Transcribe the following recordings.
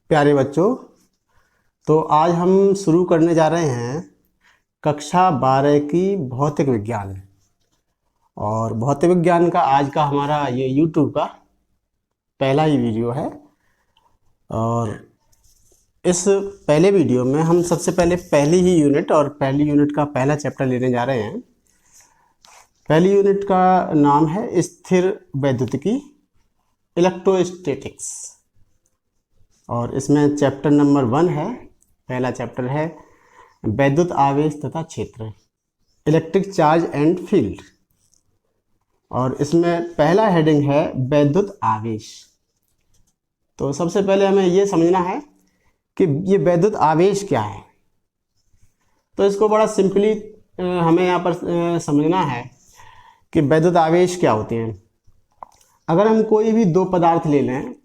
प्यारे बच्चों, तो आज हम शुरू करने जा रहे हैं कक्षा 12 की भौतिक विज्ञान। और भौतिक विज्ञान का आज का हमारा ये YouTube का पहला ही वीडियो है। और इस पहले वीडियो में हम सबसे पहले पहली यूनिट का पहला चैप्टर लेने जा रहे हैं। पहली यूनिट का नाम है स्थिर वैद्युतिकी, इलेक्ट्रोस्टैटिक्स। और इसमें चैप्टर नंबर 1 है। पहला चैप्टर है वैद्युत आवेश तथा क्षेत्र, इलेक्ट्रिक चार्ज एंड फील्ड। और इसमें पहला हेडिंग है वैद्युत आवेश। तो सबसे पहले हमें ये समझना है कि ये वैद्युत आवेश क्या है। तो इसको बड़ा सिंपली हमें यहाँ पर समझना है कि वैद्युत आवेश क्या होते हैं। अगर हम कोई भी दो पदार्थ ले लें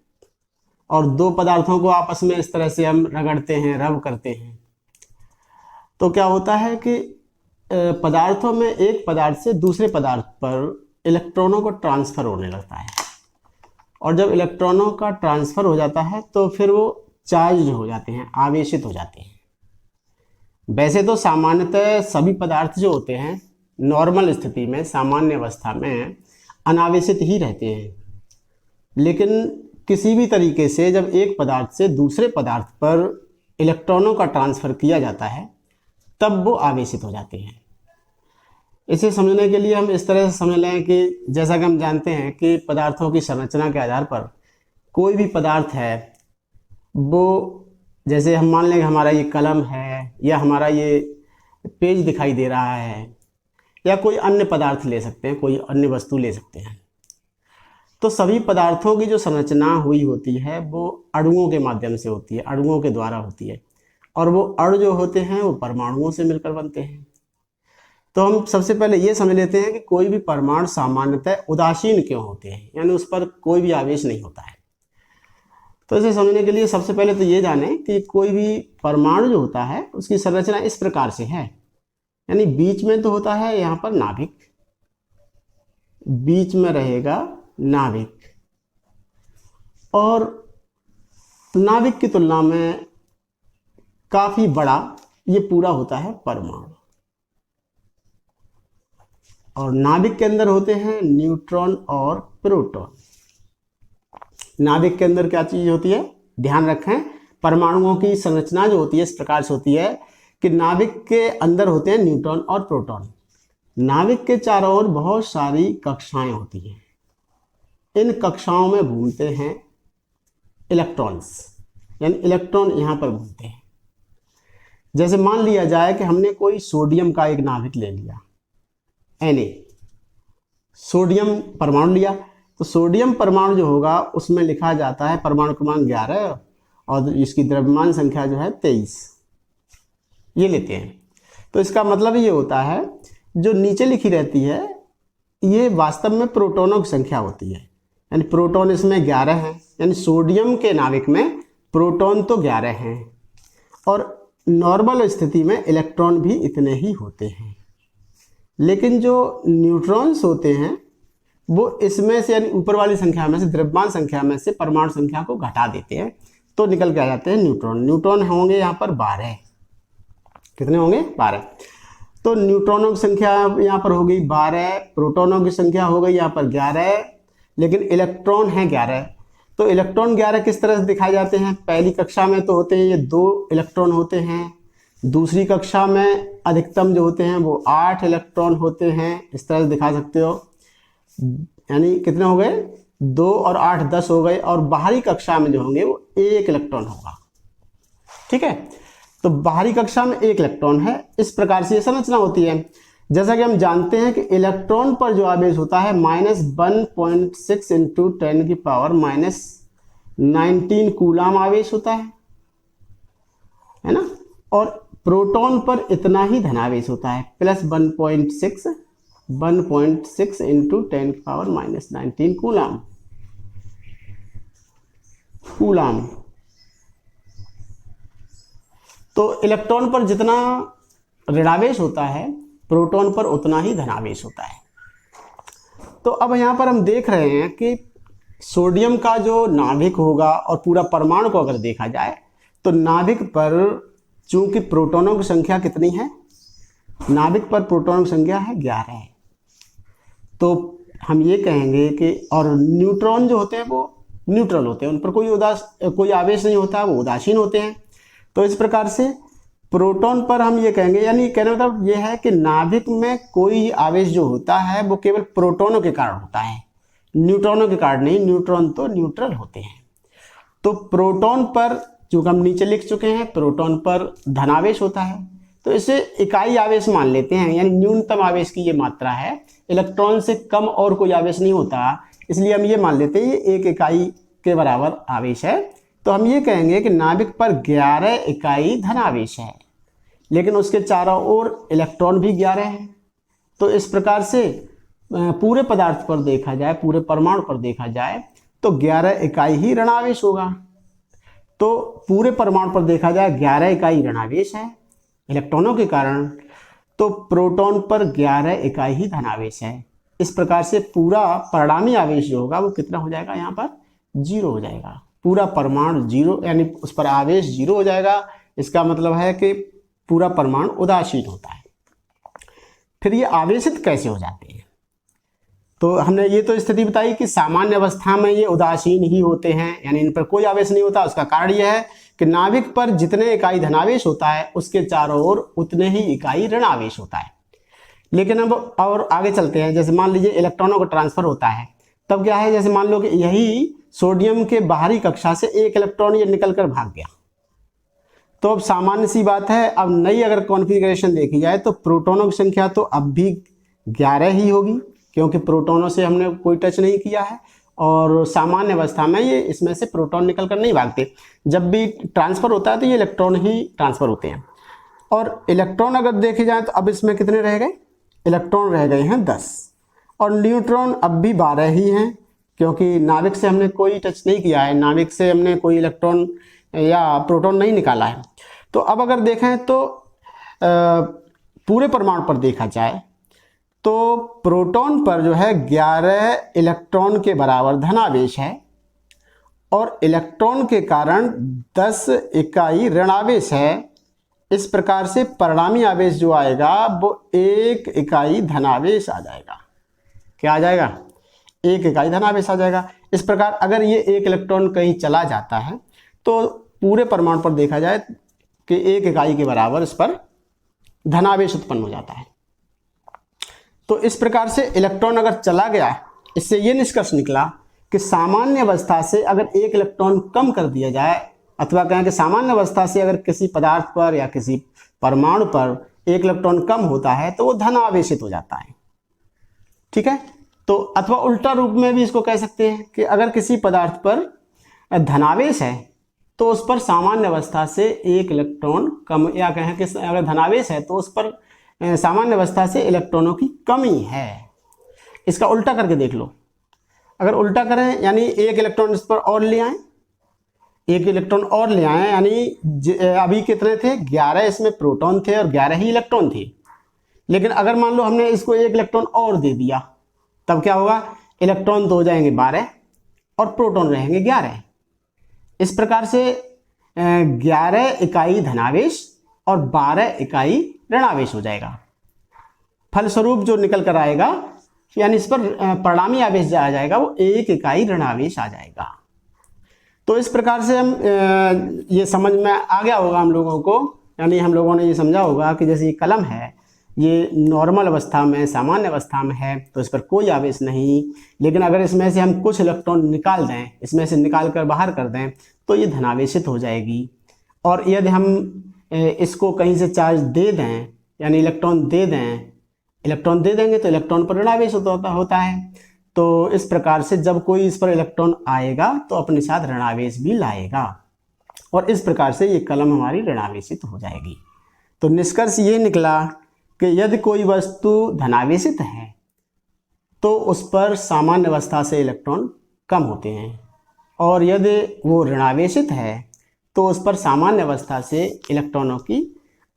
और दो पदार्थों को आपस में इस तरह से हम रगड़ते हैं, रब करते हैं, तो क्या होता है कि पदार्थों में एक पदार्थ से दूसरे पदार्थ पर इलेक्ट्रॉनों को ट्रांसफ़र होने लगता है। और जब इलेक्ट्रॉनों का ट्रांसफ़र हो जाता है तो फिर वो चार्ज हो जाते हैं, आवेशित हो जाते हैं। वैसे तो सामान्यतः सभी पदार्थ जो होते हैं नॉर्मल स्थिति में, सामान्य अवस्था में अनावेशित ही रहते हैं। लेकिन किसी भी तरीके से जब एक पदार्थ से दूसरे पदार्थ पर इलेक्ट्रॉनों का ट्रांसफ़र किया जाता है तब वो आवेशित हो जाते हैं। इसे समझने के लिए हम इस तरह से समझ लें कि जैसा कि हम जानते हैं कि पदार्थों की संरचना के आधार पर कोई भी पदार्थ है, वो जैसे हम मान लें कि हमारा ये कलम है या हमारा ये पेज दिखाई दे रहा है, या कोई अन्य पदार्थ ले सकते हैं, कोई अन्य वस्तु ले सकते हैं। तो सभी पदार्थों की जो संरचना हुई होती है वो अणुओं के माध्यम से होती है, अणुओं के द्वारा होती है। और वो अणु जो होते हैं वो परमाणुओं से मिलकर बनते हैं। तो हम सबसे पहले ये समझ लेते हैं कि कोई भी परमाणु सामान्यतः उदासीन क्यों होते हैं, यानी उस पर कोई भी आवेश नहीं होता है। तो इसे समझने के लिए सबसे पहले तो ये जानें कि कोई भी परमाणु जो होता है उसकी संरचना इस प्रकार से है। यानी बीच में तो होता है यहाँ पर नाभिक, बीच में रहेगा नाभिक, और नाभिक की तुलना में काफी बड़ा ये पूरा होता है परमाणु। और नाभिक के अंदर होते हैं न्यूट्रॉन और प्रोटॉन। नाभिक के अंदर क्या चीज होती है, ध्यान रखें, परमाणुओं की संरचना जो होती है इस प्रकार से होती है कि नाभिक के अंदर होते हैं न्यूट्रॉन और प्रोटॉन। नाभिक के चारों ओर बहुत सारी कक्षाएं होती हैं। इन कक्षाओं में घूमते हैं इलेक्ट्रॉन्स, यानी इलेक्ट्रॉन यहाँ पर घूमते हैं। जैसे मान लिया जाए कि हमने कोई सोडियम का एक नाभिक ले लिया, Na, सोडियम परमाणु लिया। तो सोडियम परमाणु जो होगा उसमें लिखा जाता है परमाणु क्रमांक 11 और इसकी द्रव्यमान संख्या जो है 23, ये लेते हैं। तो इसका मतलब ये होता है जो नीचे लिखी रहती है ये वास्तव में प्रोटॉनों की संख्या होती है। यानी प्रोटॉन इसमें 11 हैं, यानी सोडियम के नाभिक में प्रोटॉन तो 11 हैं और नॉर्मल स्थिति में इलेक्ट्रॉन भी इतने ही होते हैं। लेकिन जो न्यूट्रॉन्स होते हैं वो इसमें से, यानी ऊपर वाली संख्या में से, द्रव्यमान संख्या में से परमाणु संख्या को घटा देते हैं, तो निकल के आ जाते हैं न्यूट्रॉन। न्यूट्रॉन होंगे यहाँ पर 12। कितने होंगे? 12। तो न्यूट्रॉनों की संख्या यहाँ पर हो गई 12, प्रोटॉनों की संख्या हो गई यहाँ पर 11, लेकिन इलेक्ट्रॉन है 11। तो इलेक्ट्रॉन 11 किस तरह से दिखाए जाते हैं? पहली कक्षा में तो होते हैं ये 2 इलेक्ट्रॉन होते हैं, दूसरी कक्षा में अधिकतम जो होते हैं वो 8 इलेक्ट्रॉन होते हैं। इस तरह से दिखा सकते हो, यानी कितने हो गए? 2 और 8 10 हो गए। और बाहरी कक्षा में जो होंगे वो 1 इलेक्ट्रॉन होगा। ठीक है, तो बाहरी कक्षा में 1 इलेक्ट्रॉन है। इस प्रकार से ये संरचना होती है। जैसा कि हम जानते हैं कि इलेक्ट्रॉन पर जो आवेश होता है -1.6 इंटू 10 की पावर -19 कूलाम आवेश होता है ना। और प्रोटॉन पर इतना ही धनावेश होता है, +1.6 इंटू 10 की पावर -19 कूलाम। तो इलेक्ट्रॉन पर जितना ऋणावेश होता है प्रोटॉन पर उतना ही धनावेश होता है। तो अब यहाँ पर हम देख रहे हैं कि सोडियम का जो नाभिक होगा और पूरा परमाणु को अगर देखा जाए तो नाभिक पर चूंकि प्रोटॉनों की संख्या कितनी है, नाभिक पर प्रोटॉनों की संख्या है 11, तो हम ये कहेंगे कि, और न्यूट्रॉन जो होते हैं वो न्यूट्रल होते हैं, उन पर कोई आवेश नहीं होता, वो उदासीन होते हैं। तो इस प्रकार से प्रोटॉन पर हम ये कहेंगे, यानी कहने का मतलब ये है कि नाभिक में कोई आवेश जो होता है वो केवल प्रोटॉनों के कारण होता है, न्यूट्रॉनों के कारण नहीं। न्यूट्रॉन तो न्यूट्रल होते हैं। तो प्रोटॉन पर, जो हम नीचे लिख चुके हैं, प्रोटॉन पर धनावेश होता है, तो इसे इकाई आवेश मान लेते हैं, यानी न्यूनतम आवेश की ये मात्रा है। इलेक्ट्रॉन से कम और कोई आवेश नहीं होता, इसलिए हम ये मान लेते हैं ये 1 इकाई के बराबर आवेश है। तो हम ये कहेंगे कि नाभिक पर 11 इकाई धनावेश है, लेकिन उसके चारों ओर इलेक्ट्रॉन भी 11 हैं। तो इस प्रकार से पूरे पदार्थ पर देखा जाए, पूरे परमाणु पर देखा जाए तो 11 इकाई ही ऋणावेश होगा। तो पूरे परमाणु पर देखा जाए 11 इकाई ऋणावेश है इलेक्ट्रॉनों के कारण, तो प्रोटॉन पर 11 इकाई ही धनावेश है। इस प्रकार से पूरा परिणामी आवेश जो होगा वो कितना हो जाएगा, यहाँ पर 0 हो जाएगा। पूरा परमाणु 0, यानी उस पर आवेश 0 हो जाएगा। इसका मतलब है कि पूरा परमाणु उदासीन होता है। फिर ये आवेशित कैसे हो जाते हैं? तो हमने ये तो स्थिति बताई कि सामान्य अवस्था में ये उदासीन ही होते हैं, यानी इन पर कोई आवेश नहीं होता। उसका कारण यह है कि नाभिक पर जितने इकाई धनावेश होता है उसके चारों ओर उतने ही इकाई ऋणावेश होता है। लेकिन अब और आगे चलते हैं। जैसे मान लीजिए इलेक्ट्रॉनों का ट्रांसफर होता है, तब क्या है, जैसे मान लो कि यही सोडियम के बाहरी कक्षा से एक इलेक्ट्रॉन ये निकल कर भाग गया, तो अब सामान्य सी बात है, अब नई अगर कॉन्फ़िगरेशन देखी जाए तो प्रोटॉनों की संख्या तो अब भी 11 ही होगी, क्योंकि प्रोटॉनों से हमने कोई टच नहीं किया है। और सामान्य अवस्था में ये इसमें से प्रोटॉन निकल कर नहीं भागते। जब भी ट्रांसफ़र होता है तो ये इलेक्ट्रॉन ही ट्रांसफ़र होते हैं। और इलेक्ट्रॉन अगर देखे जाए तो अब इसमें कितने रह गए, इलेक्ट्रॉन रह गए हैं 10, और न्यूट्रॉन अब भी 12 ही हैं, क्योंकि नाभिक से हमने कोई टच नहीं किया है, नाभिक से हमने कोई इलेक्ट्रॉन या प्रोटॉन नहीं निकाला है। तो अब अगर देखें तो पूरे परमाणु पर देखा जाए तो प्रोटॉन पर जो है 11 इलेक्ट्रॉन के बराबर धनावेश है, और इलेक्ट्रॉन के कारण 10 इकाई ऋणावेश है। इस प्रकार से परिणामी आवेश जो आएगा वो 1 इकाई धनावेश आ जाएगा। क्या आ जाएगा? 1 इकाई धनावेश आ जाएगा। इस प्रकार अगर ये 1 इलेक्ट्रॉन कहीं चला जाता है तो पूरे परमाणु पर देखा जाए कि 1 इकाई के बराबर इस पर धनावेश उत्पन्न हो जाता है। तो इस प्रकार से इलेक्ट्रॉन अगर चला गया, इससे ये निष्कर्ष निकला कि सामान्य अवस्था से अगर 1 इलेक्ट्रॉन कम कर दिया जाए, अथवा कहें कि सामान्य अवस्था से अगर किसी पदार्थ पर या किसी परमाणु पर 1 इलेक्ट्रॉन कम होता है तो वो धनावेशित हो जाता है। ठीक है। तो अथवा उल्टा रूप में भी इसको कह सकते हैं कि अगर किसी पदार्थ पर धनावेश है तो उस पर सामान्य अवस्था से 1 इलेक्ट्रॉन कम, या कहें कि अगर धनावेश है तो उस पर सामान्य अवस्था से इलेक्ट्रॉनों की कमी है। इसका उल्टा करके देख लो। अगर उल्टा करें, यानी 1 इलेक्ट्रॉन इस पर और ले आए, 1 इलेक्ट्रॉन और ले आए, यानी अभी कितने थे, 11 इसमें प्रोटॉन थे और 11 ही इलेक्ट्रॉन थे। लेकिन अगर मान लो हमने इसको 1 इलेक्ट्रॉन और दे दिया, तब क्या होगा, इलेक्ट्रॉन तो हो जाएंगे 12 और प्रोटॉन रहेंगे 11। इस प्रकार से 11 इकाई धनावेश और 12 इकाई ऋणावेश हो जाएगा। फलस्वरूप जो निकल कर आएगा, यानी इस पर परिणामी आवेश जो आ जाएगा वो 1 इकाई ऋणावेश आ जाएगा। तो इस प्रकार से हम ये समझ में आ गया होगा हम लोगों को, यानी हम लोगों ने ये समझा होगा कि जैसे ये कलम है, ये नॉर्मल अवस्था में, सामान्य अवस्था में है तो इस पर कोई आवेश नहीं, लेकिन अगर इसमें से हम कुछ इलेक्ट्रॉन निकाल दें, इसमें से निकाल कर बाहर कर दें तो ये धनावेशित हो जाएगी। और यदि हम इसको कहीं से चार्ज दे दें, यानी इलेक्ट्रॉन दे देंगे तो इलेक्ट्रॉन पर ऋणावेश होता है। तो इस प्रकार से जब कोई इस पर इलेक्ट्रॉन आएगा तो अपने साथ ऋणावेश भी लाएगा, और इस प्रकार से ये कलम हमारी ऋणावेशित हो जाएगी। तो निष्कर्ष ये निकला कि यदि कोई वस्तु धनावेशित है तो उस पर सामान्य अवस्था से इलेक्ट्रॉन कम होते हैं, और यदि वो ऋणावेशित है तो उस पर सामान्य अवस्था से इलेक्ट्रॉनों की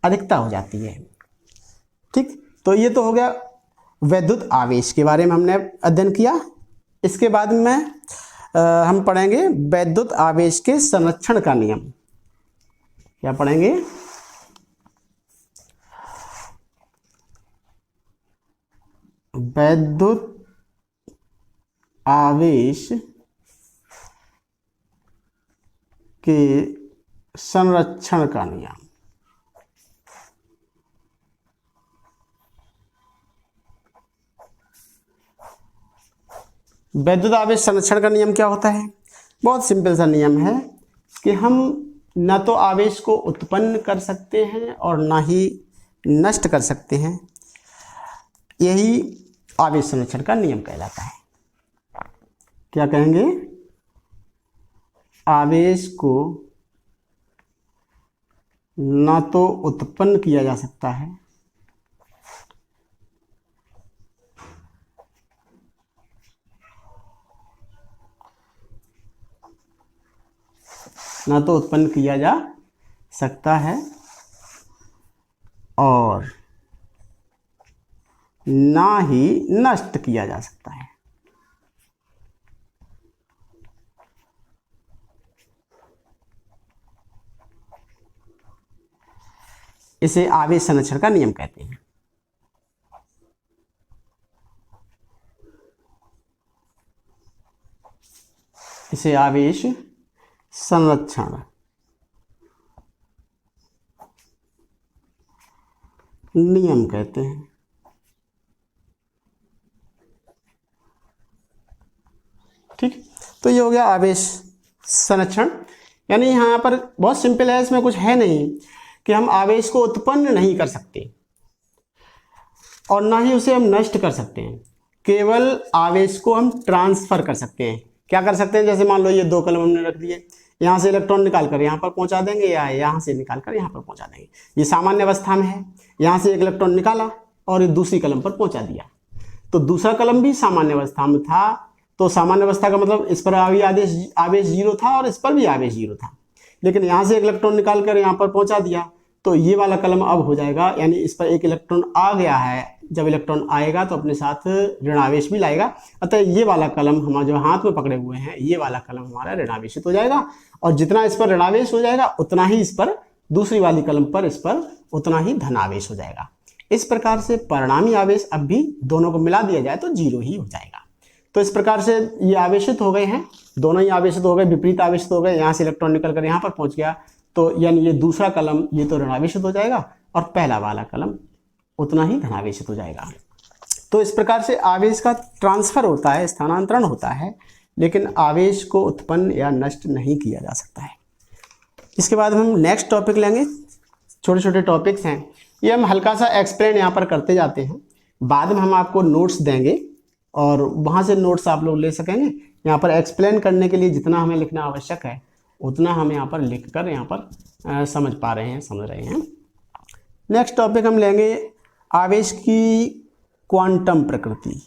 अधिकता हो जाती है। ठीक, तो ये तो हो गया वैद्युत आवेश के बारे में हमने अध्ययन किया। इसके बाद में हम पढ़ेंगे वैद्युत आवेश के संरक्षण का नियम। क्या पढ़ेंगे? वैद्युत आवेश के संरक्षण का नियम। वैद्युत आवेश संरक्षण का नियम क्या होता है? बहुत सिंपल सा नियम है कि हम न तो आवेश को उत्पन्न कर सकते हैं और ना ही नष्ट कर सकते हैं। यही आवेश संरक्षण का नियम कहलाता है। क्या कहेंगे? आवेश को न तो उत्पन्न किया जा सकता है ना तो उत्पन्न किया जा सकता है और ना ही नष्ट किया जा सकता है। इसे आवेश संरक्षण का नियम कहते हैं। इसे आवेश संरक्षण नियम कहते हैं। ठीक, तो ये हो गया आवेश संरक्षण। यानी यहाँ पर बहुत सिंपल है, इसमें कुछ है नहीं कि हम आवेश को उत्पन्न नहीं कर सकते और ना ही उसे हम नष्ट कर सकते हैं। केवल आवेश को हम ट्रांसफर कर सकते हैं। क्या कर सकते हैं? जैसे मान लो ये दो कलम हमने रख दिए, यहाँ से इलेक्ट्रॉन निकाल कर यहाँ पर पहुँचा देंगे या यहाँ से निकाल कर यहाँ पर पहुँचा देंगे। ये सामान्य अवस्था में है। यहाँ से एक इलेक्ट्रॉन निकाला और ये दूसरी कलम पर पहुँचा दिया, तो दूसरा कलम भी सामान्य अवस्था में था। तो सामान्य अवस्था का मतलब इस पर आवेश जीरो था और इस पर भी आवेश जीरो था। लेकिन यहाँ से एक इलेक्ट्रॉन निकाल कर यहाँ पर पहुँचा दिया, तो ये वाला कलम अब हो जाएगा, यानी इस पर एक इलेक्ट्रॉन आ गया है। जब इलेक्ट्रॉन आएगा तो अपने साथ ऋणावेश भी लाएगा। अतः ये वाला कलम हमारा जो हाथ में पकड़े हुए हैं, ये वाला कलम हमारा ऋणावेशित हो जाएगा। और जितना इस पर ऋणावेश हो जाएगा उतना ही इस पर, दूसरी वाली कलम पर इस पर उतना ही धनावेश हो जाएगा। इस प्रकार से परिणामी आवेश अब भी दोनों को मिला दिया जाए तो जीरो ही हो जाएगा। तो इस प्रकार से ये आवेशित हो गए हैं, दोनों ही आवेशित हो गए, विपरीत आवेशित हो गए। यहाँ से इलेक्ट्रॉन निकल कर यहाँ पर पहुँच गया, तो यानी ये दूसरा कलम ये तो ऋणावेशित हो जाएगा और पहला वाला कलम उतना ही धनावेशित हो जाएगा। तो इस प्रकार से आवेश का ट्रांसफर होता है, स्थानांतरण होता है, लेकिन आवेश को उत्पन्न या नष्ट नहीं किया जा सकता है। इसके बाद हम नेक्स्ट टॉपिक लेंगे। छोटे छोटे टॉपिक्स हैं, ये हम हल्का सा एक्सप्लेन यहाँ पर करते जाते हैं। बाद में हम आपको नोट्स देंगे और वहाँ से नोट्स आप लोग ले सकेंगे। यहाँ पर एक्सप्लेन करने के लिए जितना हमें लिखना आवश्यक है उतना हम यहाँ पर लिख कर यहाँ पर समझ रहे हैं। नेक्स्ट टॉपिक हम लेंगे आवेश की क्वांटम प्रकृति।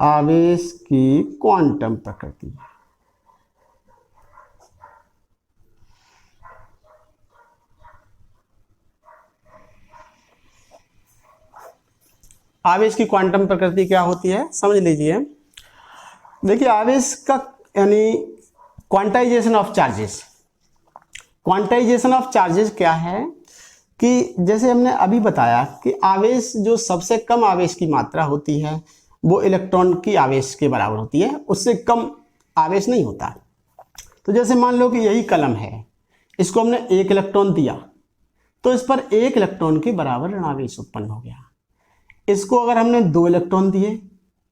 आवेश की क्वांटम प्रकृति। आवेश की क्वांटम प्रकृति क्या होती है समझ लीजिए। देखिए, आवेश का यानी quantization of charges. Quantization of charges क्या है कि जैसे हमने अभी बताया कि आवेश जो सबसे कम आवेश की मात्रा होती है वो इलेक्ट्रॉन की आवेश के बराबर होती है, उससे कम आवेश नहीं होता। तो जैसे मान लो कि यही कलम है, इसको हमने एक इलेक्ट्रॉन दिया तो इस पर एक इलेक्ट्रॉन के बराबर ऋणावेश उत्पन्न हो गया। इसको अगर हमने दो इलेक्ट्रॉन दिए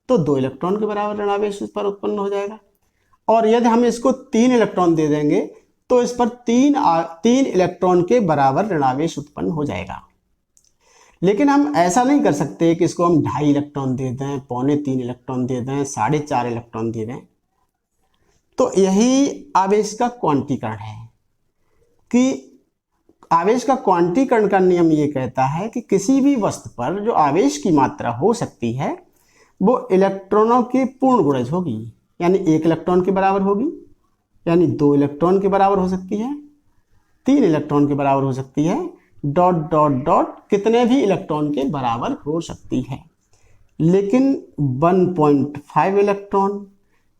तो दो इलेक्ट्रॉन के बराबर ऋणावेश इस पर उत्पन्न हो जाएगा। और यदि हम इसको तीन इलेक्ट्रॉन दे देंगे तो इस पर तीन इलेक्ट्रॉन के बराबर ऋणावेश उत्पन्न हो जाएगा। लेकिन हम ऐसा नहीं कर सकते कि इसको हम 2.5 इलेक्ट्रॉन दे दें, 2.25 इलेक्ट्रॉन दे दें, 4.5 इलेक्ट्रॉन दे दें। तो यही आवेश का क्वांटीकरण है कि आवेश का क्वांटीकरण का नियम ये कहता है कि किसी भी वस्तु पर जो आवेश की मात्रा हो सकती है वो इलेक्ट्रॉनों की पूर्ण गुणज होगी। यानी एक इलेक्ट्रॉन के बराबर होगी, यानी 2 इलेक्ट्रॉन के बराबर हो सकती है, 3 इलेक्ट्रॉन के बराबर हो सकती है, डॉट डॉट डॉट कितने भी इलेक्ट्रॉन के बराबर हो सकती है, लेकिन 1.5 इलेक्ट्रॉन,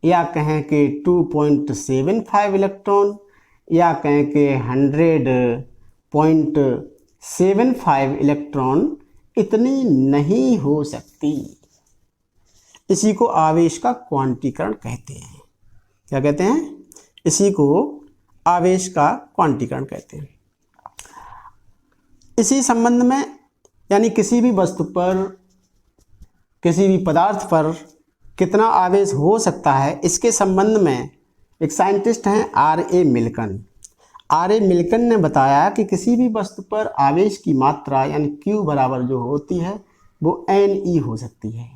या कहें कि 2.75 इलेक्ट्रॉन, या कहें कि 100.75 इलेक्ट्रॉन इतनी नहीं हो सकती। इसी को आवेश का क्वांटीकरण कहते हैं। क्या कहते हैं? इसी को आवेश का क्वांटीकरण कहते हैं। इसी संबंध में, यानी किसी भी वस्तु पर, किसी भी पदार्थ पर कितना आवेश हो सकता है, इसके संबंध में एक साइंटिस्ट हैं R.A. मिल्कन। R.A. मिल्कन ने बताया कि किसी भी वस्तु पर आवेश की मात्रा यानी Q बराबर जो होती है वो NE हो सकती है।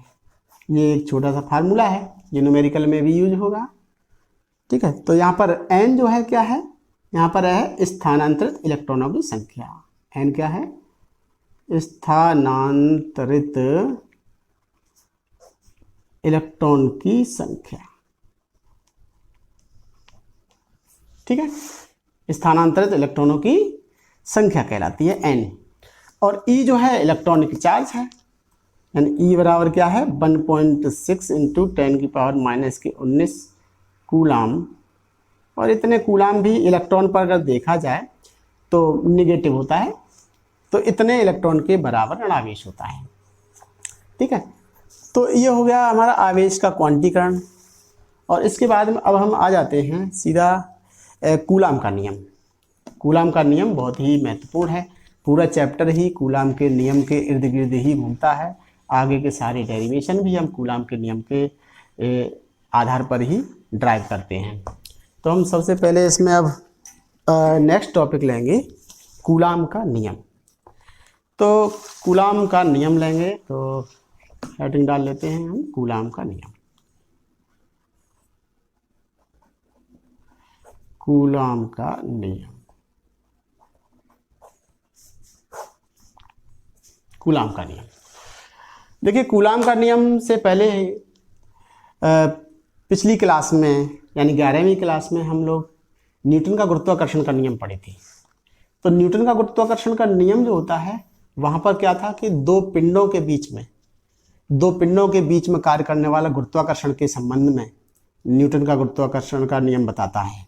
ये एक छोटा सा फार्मूला है, ये न्यूमेरिकल में भी यूज होगा। ठीक है, तो यहाँ पर N जो है क्या है? यहाँ पर है स्थानांतरित इलेक्ट्रॉनों की संख्या। N क्या है? स्थानांतरित इलेक्ट्रॉन की संख्या। ठीक है, स्थानांतरित इलेक्ट्रॉनों की संख्या कहलाती है N। और E जो है इलेक्ट्रॉनिक चार्ज है, यानी E बराबर क्या है? 1.6 इंटू 10⁻⁻19 कूलाम। और इतने कूलाम भी इलेक्ट्रॉन पर अगर देखा जाए तो निगेटिव होता है, तो इतने इलेक्ट्रॉन के बराबर ऋणावेश होता है। ठीक है, तो ये हो गया हमारा आवेश का क्वांटीकरण। और इसके बाद में अब हम आ जाते हैं सीधा कूलाम का नियम। कूलाम का नियम बहुत ही महत्वपूर्ण है, पूरा चैप्टर ही कूलाम के नियम के इर्द गिर्द ही घूमता है। आगे के सारे डेरिवेशन भी हम कूलाम के नियम के आधार पर ही ड्राइव करते हैं। तो हम सबसे पहले इसमें अब नेक्स्ट टॉपिक लेंगे कूलाम का नियम। तो कूलाम का नियम लेंगे, तो हेडिंग डाल लेते हैं हम कूलाम का नियम। कूलाम का नियम, कूलाम का नियम। देखिए, कूलाम का नियम से पहले पिछली क्लास में यानी 11वीं क्लास में हम लोग न्यूटन का गुरुत्वाकर्षण का नियम पढ़े थे। तो न्यूटन का गुरुत्वाकर्षण का नियम जो होता है, वहाँ पर क्या था कि दो पिंडों के बीच में कार्य करने वाला गुरुत्वाकर्षण के संबंध में न्यूटन का गुरुत्वाकर्षण का नियम बताता है।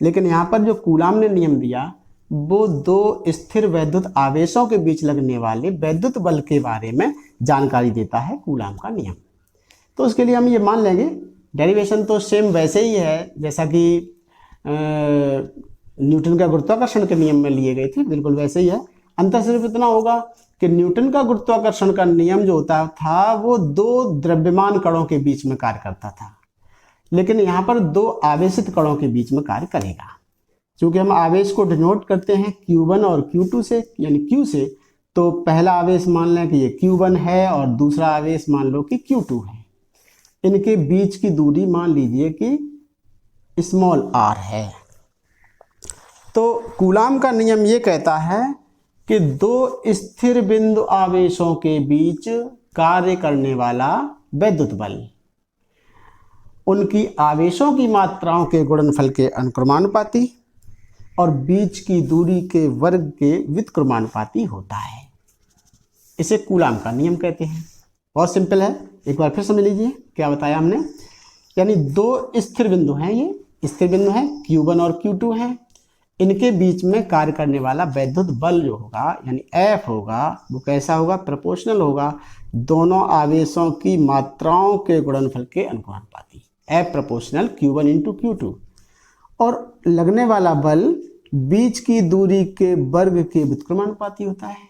लेकिन यहाँ पर जो कूलाम ने नियम दिया वो दो स्थिर वैद्युत आवेशों के बीच लगने वाले वैद्युत बल के बारे में जानकारी देता है कूलाम का नियम। तो उसके लिए हम ये मान लेंगे, डेरिवेशन तो सेम वैसे ही है जैसा कि न्यूटन का गुरुत्वाकर्षण के नियम में लिए गए थे, बिल्कुल वैसे ही है। अंतर सिर्फ इतना होगा कि न्यूटन का गुरुत्वाकर्षण का नियम जो होता था वो दो द्रव्यमान कणों के बीच में कार्य करता था, लेकिन यहाँ पर दो आवेशित कणों के बीच में कार्य करेगा। क्योंकि हम आवेश को डिनोट करते हैं Q1 और Q2 से, यानी Q से, तो पहला आवेश मान लें कि ये Q1 है और दूसरा आवेश मान लो कि Q2 है। इनके बीच की दूरी मान लीजिए कि स्मॉल r है। तो कूलाम का नियम ये कहता है कि दो स्थिर बिंदु आवेशों के बीच कार्य करने वाला वैद्युत बल उनकी आवेशों की मात्राओं के गुणनफल के अनुक्रमानुपाती और बीच की दूरी के वर्ग के व्युत्क्रमानुपाती होता है। इसे कूलाम का नियम कहते हैं। बहुत सिंपल है, एक बार फिर समझ लीजिए क्या बताया हमने। यानी दो स्थिर बिंदु हैं, ये स्थिर बिंदु हैं Q1 और Q2 हैं। इनके बीच में कार्य करने वाला वैद्युत बल जो होगा यानी F होगा, वो कैसा होगा? प्रोपोर्शनल होगा दोनों आवेशों की मात्राओं के गुणनफल के अनुक्रमानुपाती, F proportional Q1 into Q2। और लगने वाला बल बीच की दूरी के वर्ग के व्युत्क्रमानुपाती होता है,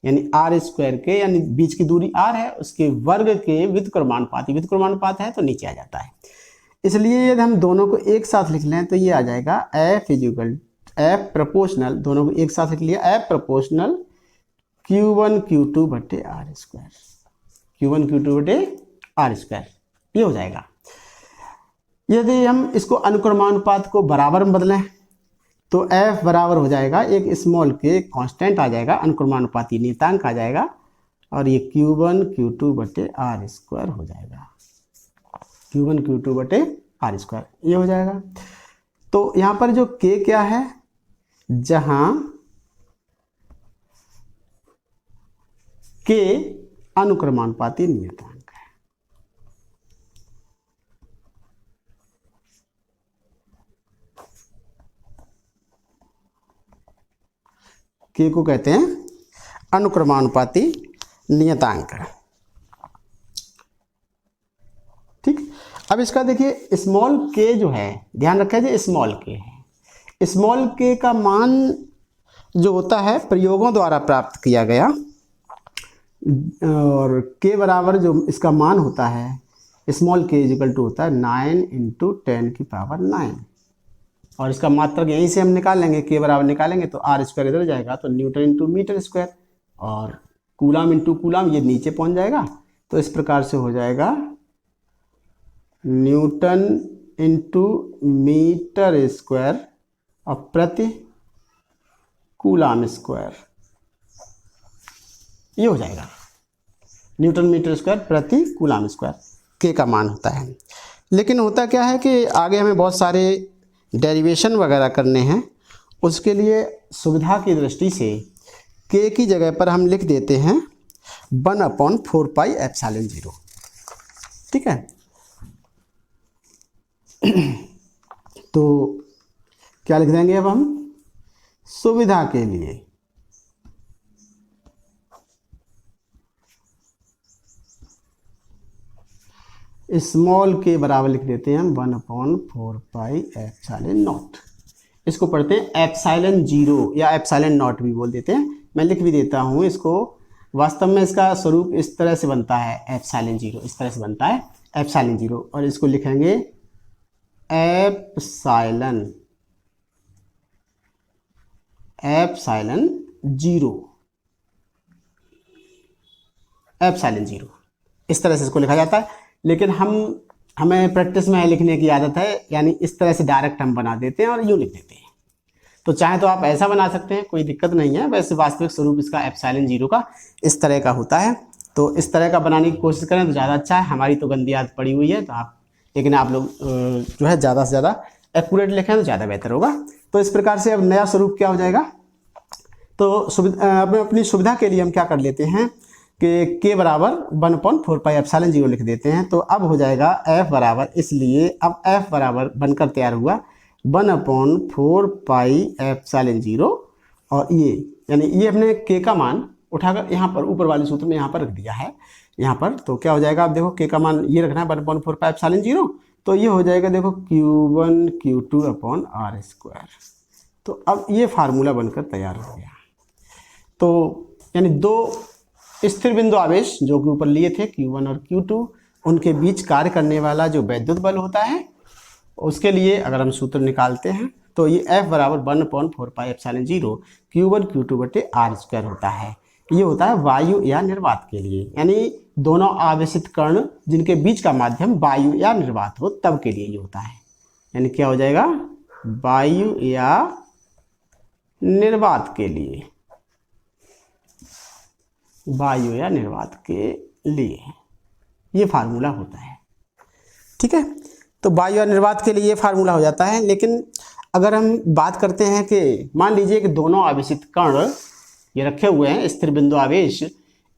यानी r² के, यानी बीच की दूरी r है उसके वर्ग के व्युत्क्रमानुपाती। व्युत्क्रमानुपात है तो नीचे आ जाता है। इसलिए यदि हम दोनों को एक साथ लिख लें तो ये आ जाएगा F प्रोपोर्शनल, दोनों को एक साथ लिख लिया, F प्रोपोर्शनल Q1 Q2 बटे r², Q1 Q2 बटे r², ये हो जाएगा। यदि हम इसको अनुक्रमानुपात को बराबर में बदलें तो F बराबर हो जाएगा एक स्मॉल के कांस्टेंट आ जाएगा, अनुक्रमानुपाती नियतांक आ जाएगा, और ये Q1 Q2 बटे r² हो जाएगा, Q1 Q2 बटे r², ये हो जाएगा। तो यहाँ पर जो K क्या है, जहाँ के अनुक्रमानुपाती नियतांक है। के को कहते हैं अनुक्रमानुपाती नियतांक। ठीक, अब इसका देखिए स्मॉल के जो है, ध्यान रखें जी, स्मॉल के है। स्मॉल के का मान जो होता है प्रयोगों द्वारा प्राप्त किया गया, और के बराबर जो इसका मान होता है स्मॉल के इजिकल टू होता है 9 इंटू 10⁹, और इसका मात्रक यहीं से हम निकाल लेंगे, के बराबर निकालेंगे तो आर स्क्वायर इधर जाएगा तो न्यूटन इंटू मीटर स्क्वायर, और कूलाम इंटू कूलाम ये नीचे पहुंच जाएगा। तो इस प्रकार से हो जाएगा न्यूटन इंटू मीटर स्क्वायर और प्रति कूलाम स्क्वायर, ये हो जाएगा न्यूटन मीटर स्क्वायर प्रति कूलाम स्क्वायर, के का मान होता है। लेकिन होता क्या है कि आगे हमें बहुत सारे डेरिवेशन वगैरह करने हैं, उसके लिए सुविधा की दृष्टि से के की जगह पर हम लिख देते हैं 1/4πε0। ठीक है, तो क्या लिख देंगे अब हम सुविधा के लिए स्मॉल के बराबर लिख देते हैं हम 1/4πε0। इसको पढ़ते हैं एप्सिलॉन 0 या एप्सिलॉन नॉट भी बोल देते हैं, मैं लिख भी देता हूँ इसको। वास्तव में इसका स्वरूप इस तरह से बनता है, एप्सिलॉन 0 इस तरह से बनता है एप्सिलॉन 0, और इसको लिखेंगे एप्सिलॉन 0 इस तरह से इसको लिखा जाता है। लेकिन हमें प्रैक्टिस में लिखने की आदत है, यानी इस तरह से डायरेक्ट हम बना देते हैं और यूँ लिख देते हैं। तो चाहे तो आप ऐसा बना सकते हैं, कोई दिक्कत नहीं है। वैसे वास्तविक स्वरूप इसका एप्सिलॉन 0 का इस तरह का होता है, तो इस तरह का बनाने की कोशिश करें तो ज़्यादा अच्छा है। हमारी तो गंदी आदत पड़ी हुई है, तो लेकिन आप लोग जो है ज़्यादा से ज़्यादा एक्यूरेट लिखें तो ज़्यादा बेहतर होगा। तो इस प्रकार से अब नया स्वरूप क्या हो जाएगा, तो अपनी सुविधा के लिए हम क्या कर लेते हैं कि के बराबर 1/4πε0 लिख देते हैं। तो अब हो जाएगा एफ बराबर, इसलिए अब एफ बराबर बनकर तैयार हुआ 1/4πε0, और ये यानी ये हमने के का मान उठाकर यहाँ पर ऊपर वाले सूत्र में यहाँ पर रख दिया है यहाँ पर। तो क्या हो जाएगा, आप देखो के का मान ये रखना है 1/4πε0, तो ये हो जाएगा देखो Q1 Q2/r²। तो अब ये फार्मूला बनकर तैयार हो गया। तो यानी दो स्थिर बिंदु आवेश जो कि ऊपर लिए थे Q1 और Q2, उनके बीच कार्य करने वाला जो वैद्युत बल होता है, उसके लिए अगर हम सूत्र निकालते हैं तो ये F बराबर 1/4πε0 Q1 Q2/r² होता है। ये होता है वायु या निर्वात के लिए, यानी दोनों आवेशित कण जिनके बीच का माध्यम वायु या निर्वात हो तब के लिए ये होता है। यानी क्या हो जाएगा, वायु या निर्वात के लिए, वायु या निर्वात के लिए ये फार्मूला होता है। ठीक है, तो वायु या निर्वात के लिए ये फार्मूला हो जाता है। लेकिन अगर हम बात करते हैं कि मान लीजिए कि दोनों आवेशित कण ये रखे हुए हैं स्थिर बिंदु आवेश,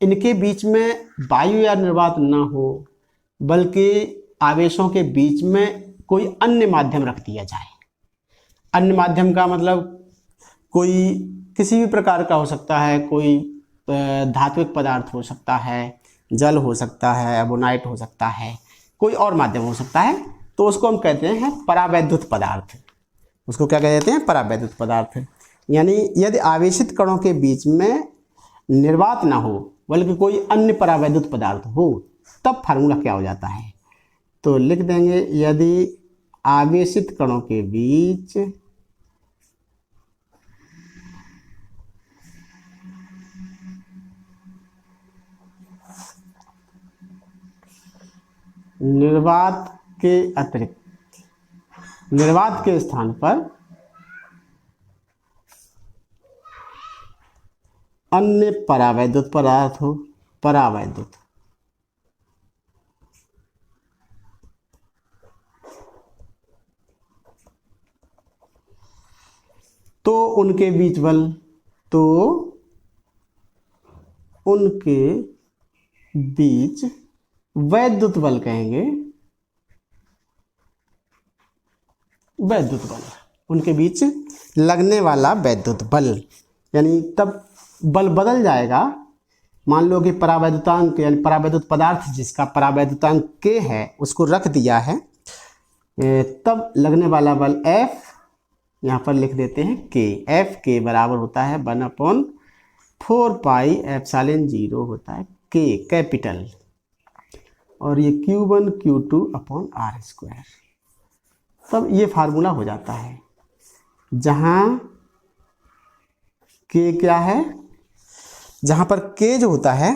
इनके बीच में वायु या निर्वात ना हो, बल्कि आवेशों के बीच में कोई अन्य माध्यम रख दिया जाए। अन्य माध्यम का मतलब कोई किसी भी प्रकार का हो सकता है, कोई धात्विक पदार्थ हो सकता है, जल हो सकता है, एबोनाइट हो सकता है, कोई और माध्यम हो सकता है। तो उसको हम कहते हैं परावैद्युत पदार्थ। उसको क्या कहते हैं, परावैद्युत पदार्थ। यानी यदि आवेशित कणों के बीच में निर्वात ना हो बल्कि कोई अन्य परावैद्युत पदार्थ हो, तब फार्मूला क्या हो जाता है, तो लिख देंगे यदि आवेशित कणों के बीच निर्वात के अतिरिक्त, निर्वात के स्थान पर अन्य परावैद्युत पदार्थ हो, परावैद्युत, तो उनके बीच बल, तो उनके बीच वैद्युत बल कहेंगे, वैद्युत बल, उनके बीच लगने वाला वैद्युत बल, यानी तब बल बदल जाएगा। मान लो कि परावैद्युतांक यानी परावैद्युत पदार्थ जिसका परावैद्युतांक k है उसको रख दिया है, तब लगने वाला बल F यहाँ पर लिख देते हैं k। एफ के बराबर होता है 1/4 पाई एप्सिलॉन 0 होता है k कैपिटल, और ये Q1 Q2 upon r square. तब ये फार्मूला हो जाता है जहाँ k क्या है, जहाँ पर k जो होता है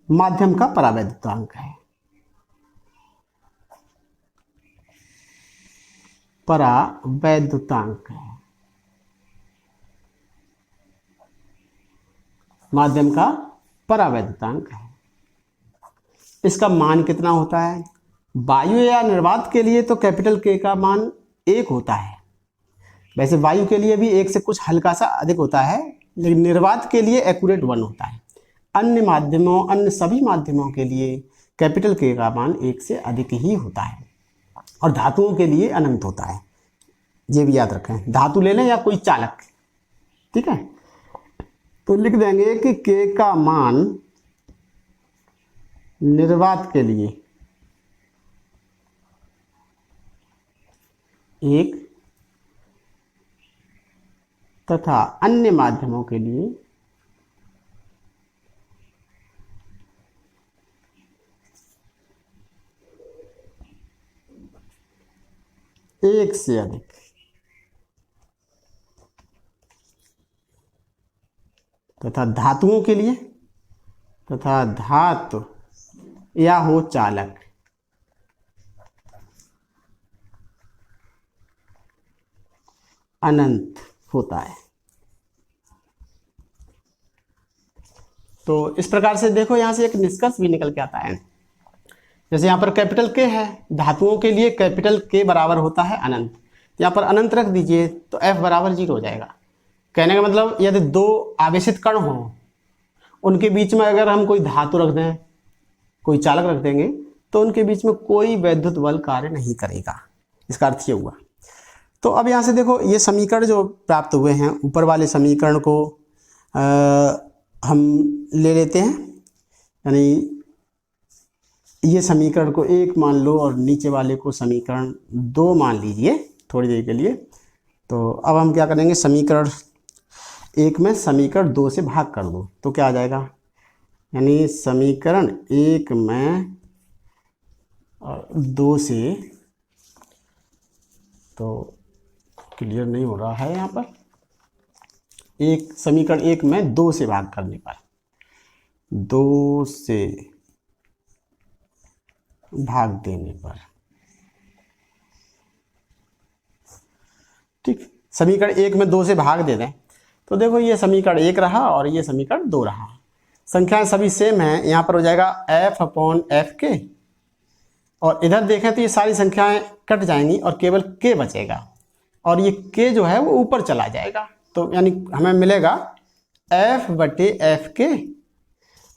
माध्यम का परावैद्युतांक है, परावैद्युतांक है, माध्यम का परावैद्युतांक है। इसका मान कितना होता है? वायु या निर्वात के लिए तो कैपिटल K का मान 1 होता है, वैसे वायु के लिए भी 1 से कुछ हल्का सा अधिक होता है, लेकिन निर्वात के लिए एक्यूरेट 1 होता है। अन्य माध्यमों, अन्य सभी माध्यमों के लिए कैपिटल K का मान 1 से अधिक ही होता है, और धातुओं के लिए अनंत होता है। ये भी याद रखें, धातु ले लें या कोई चालक, ठीक है। तो लिख देंगे कि K का मान निर्वात के लिए 1 तथा अन्य माध्यमों के लिए 1 से अधिक। तथा धातुओं के लिए, तथा धातु या हो चालक अनंत होता है। तो इस प्रकार से देखो यहां से एक निष्कर्ष भी निकल के आता है। जैसे यहाँ पर कैपिटल K है, धातुओं के लिए कैपिटल K बराबर होता है अनंत, यहाँ पर अनंत रख दीजिए तो F बराबर 0 हो जाएगा। कहने का मतलब यदि 2 आवेशित कण हों, उनके बीच में अगर हम कोई धातु रख दें, कोई चालक रख देंगे, तो उनके बीच में कोई वैद्युत बल कार्य नहीं करेगा। इसका अर्थ ये हुआ। तो अब यहाँ से देखो ये समीकरण जो प्राप्त हुए हैं, ऊपर वाले समीकरण को हम ले लेते हैं, यानी ये समीकरण को 1 मान लो और नीचे वाले को समीकरण 2 मान लीजिए थोड़ी देर के लिए। तो अब हम क्या करेंगे, समीकरण 1 में समीकरण 2 से भाग कर दो तो क्या आ जाएगा, यानी समीकरण 1 में और 2 से, तो क्लियर नहीं हो रहा है यहाँ पर, एक समीकरण 1 में 2 से भाग करने पर, 2 से भाग देने पर, ठीक। समीकरण 1 में 2 से भाग दे दें तो देखो ये समीकरण 1 रहा और ये समीकरण 2 रहा। संख्याएं सभी सेम हैं, यहाँ पर हो जाएगा F/F k, और इधर देखें तो ये सारी संख्याएं कट जाएंगी और केवल k बचेगा, और ये k जो है वो ऊपर चला जाएगा। तो यानी हमें मिलेगा F/F k,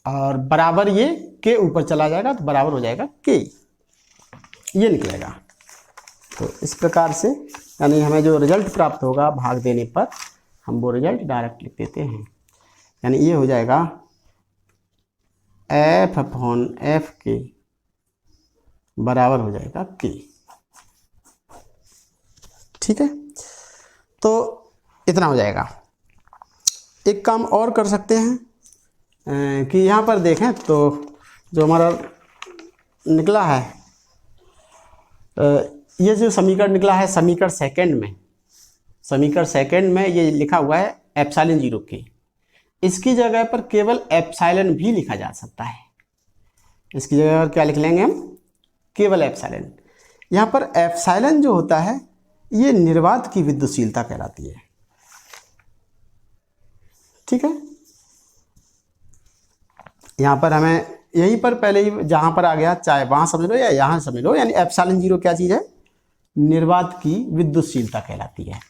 और बराबर ये k ऊपर चला जाएगा तो बराबर हो जाएगा k, ये निकलेगा। तो इस प्रकार से यानी हमें जो रिजल्ट प्राप्त होगा भाग देने पर, हम वो रिजल्ट डायरेक्ट लिख देते हैं। यानी ये हो जाएगा F/F k बराबर हो जाएगा k, ठीक है। तो इतना हो जाएगा। एक काम और कर सकते हैं कि यहाँ पर देखें तो जो हमारा निकला है, ये जो समीकरण निकला है समीकरण सेकंड में ये लिखा हुआ है एप्सिलॉन 0 k, इसकी जगह पर केवल एप्सिलॉन भी लिखा जा सकता है। इसकी जगह पर क्या लिख लेंगे हम, केवल एप्सिलॉन। यहाँ पर एप्सिलॉन जो होता है ये निर्वात की विद्युतशीलता कहलाती है, ठीक है। यहाँ पर हमें यहीं पर पहले ही जहाँ पर आ गया, चाहे वहाँ समझ लो या यहाँ समझ लो, यानी एप्सिलॉन 0 क्या चीज़ है, निर्वात की विद्युतशीलता कहलाती है।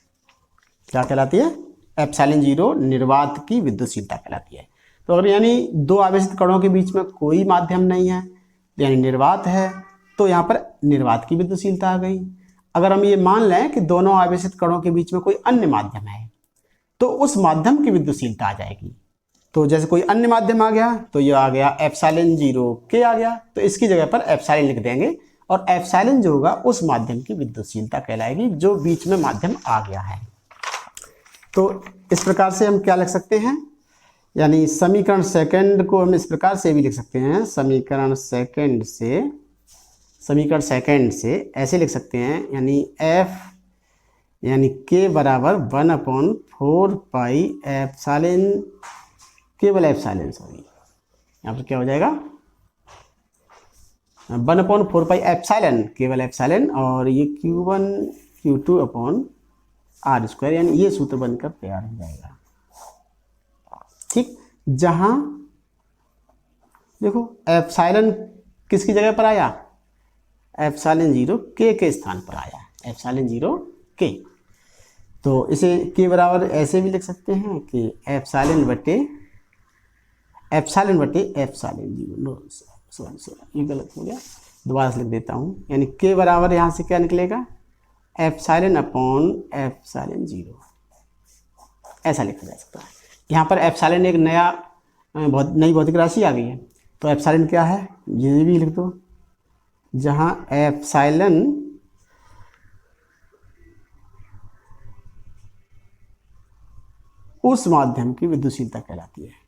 क्या कहलाती है, एप्सिलॉन जीरो निर्वात की विद्युतशीलता कहलाती है। तो अगर यानी दो आवेशित कणों के बीच में कोई माध्यम नहीं है यानी निर्वात है, तो यहाँ पर निर्वात की विद्युतशीलता आ गई। अगर हम ये मान लें कि दोनों आवेशित कणों के बीच में कोई अन्य माध्यम है, तो उस माध्यम की विद्युतशीलता आ जाएगी। तो जैसे कोई अन्य माध्यम आ गया तो ये आ गया एप्सिलॉन जीरो के आ गया, तो इसकी जगह पर एप्सिलॉन लिख देंगे और एप्सिलॉन जो होगा उस माध्यम की विद्युतशीलता कहलाएगी जो बीच में माध्यम आ गया है। तो इस प्रकार से हम क्या लिख सकते हैं, यानी समीकरण सेकंड को हम इस प्रकार से भी लिख सकते हैं, समीकरण सेकंड से ऐसे लिख सकते हैं, यानी एफ यानी के बराबर 1/4 पाई एप्सिलॉन, केवल एप्सिलॉन, सॉरी यहाँ पर क्या हो जाएगा 1/4 पाई एप्सिलॉन, केवल एप्सिलॉन, और ये Q1 Q2 upon r square, यानी ये सूत्र बनकर तैयार हो जाएगा। ठीक, जहां देखो एप्सिलॉन किसकी जगह पर आया, एप्सिलॉन जीरो के स्थान पर आया, एप्सिलॉन जीरो के। तो इसे के बराबर ऐसे भी लिख सकते हैं कि एप्सिलॉन बटे एप्सिलॉन जीरो, नो सॉरी ये गलत हो गया, दोबारा से लिख देता हूँ, यानी के बराबर यहाँ से क्या निकलेगा एप्सिलॉन अपॉन एप्सिलॉन जीरो, ऐसा लिखा जा सकता है। यहाँ पर एप्सिलॉन एक नई भौतिक राशि आ गई है, तो एप्सिलॉन क्या है ये भी लिख दो, जहाँ एप्सिलॉन उस माध्यम की विद्युतशीलता कहलाती है।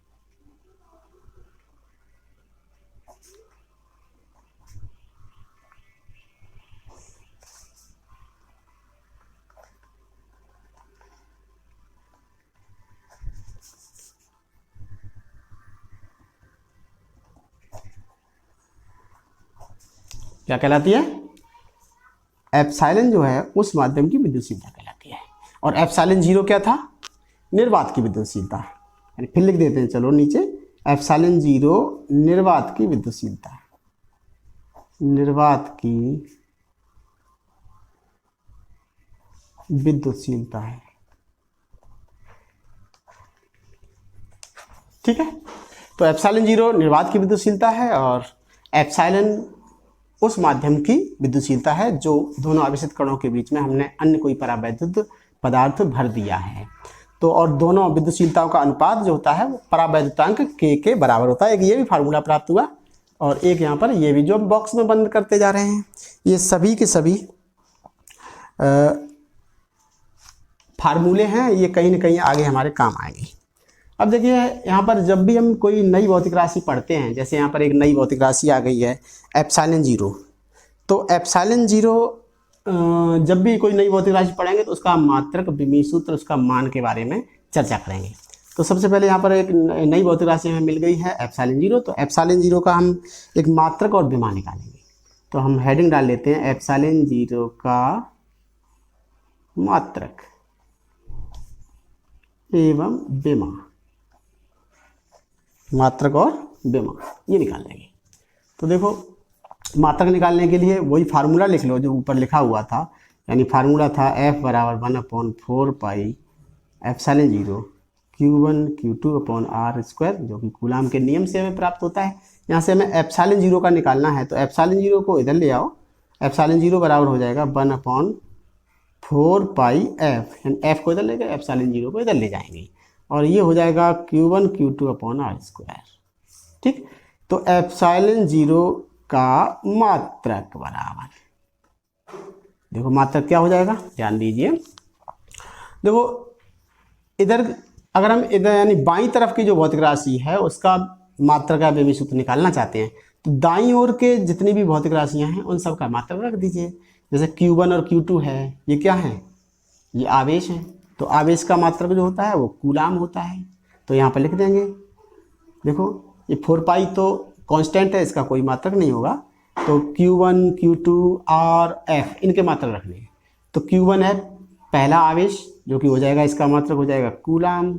क्या कहलाती है, एप्सिलॉन जो है उस माध्यम की विद्युतशीलता कहलाती है। और एप्सिलॉन जीरो क्या था, निर्वात की विद्युतशीलता, यानी फिर लिख देते हैं चलो नीचे, एप्सिलॉन जीरो निर्वात की विद्युतशीलता, निर्वात की विद्युतशीलता है। ठीक है, तो एप्सिलॉन जीरो निर्वात की विद्युतशीलता है और एप्सिलॉन उस माध्यम की विद्युतशीलता है जो दोनों आवेशित कणों के बीच में हमने अन्य कोई परावैद्युत पदार्थ भर दिया है। तो और दोनों विद्युतशीलताओं का अनुपात जो होता है वो परावैद्युतांक के बराबर होता है। एक ये भी फार्मूला प्राप्त हुआ और एक यहाँ पर ये भी, जो बॉक्स में बंद करते जा रहे हैं, ये सभी के सभी फार्मूले हैं, ये कहीं ना कहीं आगे हमारे काम आएंगे। अब देखिए यहाँ पर जब भी हम कोई नई भौतिक राशि पढ़ते हैं, जैसे यहाँ पर एक नई भौतिक राशि आ गई है एप्सिलॉन जीरो, तो एप्सिलॉन जीरो जब भी कोई नई भौतिक राशि पढ़ेंगे तो उसका मात्रक, विमीय सूत्र, उसका मान के बारे में चर्चा करेंगे। तो सबसे पहले यहाँ पर एक नई भौतिक राशि हमें मिल गई है एप्सिलॉन जीरो, तो एप्सिलॉन जीरो का हम एक मात्रक और विमा निकालेंगे। तो हम हेडिंग डाल लेते हैं एप्सिलॉन जीरो का मात्रक एवं विमा, मात्रक और विमा ये निकाल लेंगे। तो देखो मात्रक निकालने के लिए वही फार्मूला लिख लो जो ऊपर लिखा हुआ था, यानी फार्मूला था F बराबर 1/4 pi epsilon zero Q1 Q2 upon r square, जो कि कूलाम के नियम से हमें प्राप्त होता है। यहाँ से हमें एप्सिलॉन जीरो का निकालना है, तो एप्सिलॉन जीरो को इधर ले आओ, एप्सिलॉन जीरो बराबर हो जाएगा 1/4 पाई एफ, यानी एफ को इधर ले गए, एप्सिलॉन जीरो को इधर ले जाएंगे, और ये हो जाएगा Q1 Q2 upon r square. ठीक, तो एप्सिलॉन जीरो का मात्रक बराबर, देखो मात्रक क्या हो जाएगा, ध्यान दीजिए। देखो इधर अगर हम इधर यानी बाईं तरफ की जो भौतिक राशि है उसका मात्रक का विमीय सूत्र निकालना चाहते हैं, तो दाईं ओर के जितनी भी भौतिक राशियां हैं उन सब का मात्रक रख दीजिए। जैसे Q1 और Q2 है, ये क्या है, ये आवेश है, तो आवेश का मात्रक जो होता है वो कूलाम होता है, तो यहाँ पर लिख देंगे। देखो ये 4 पाई तो कांस्टेंट है, इसका कोई मात्रक नहीं होगा, तो Q1 Q2 और F इनके मात्रक रखने हैं। तो Q1 है पहला आवेश जो कि हो जाएगा, इसका मात्रक हो जाएगा कूलाम,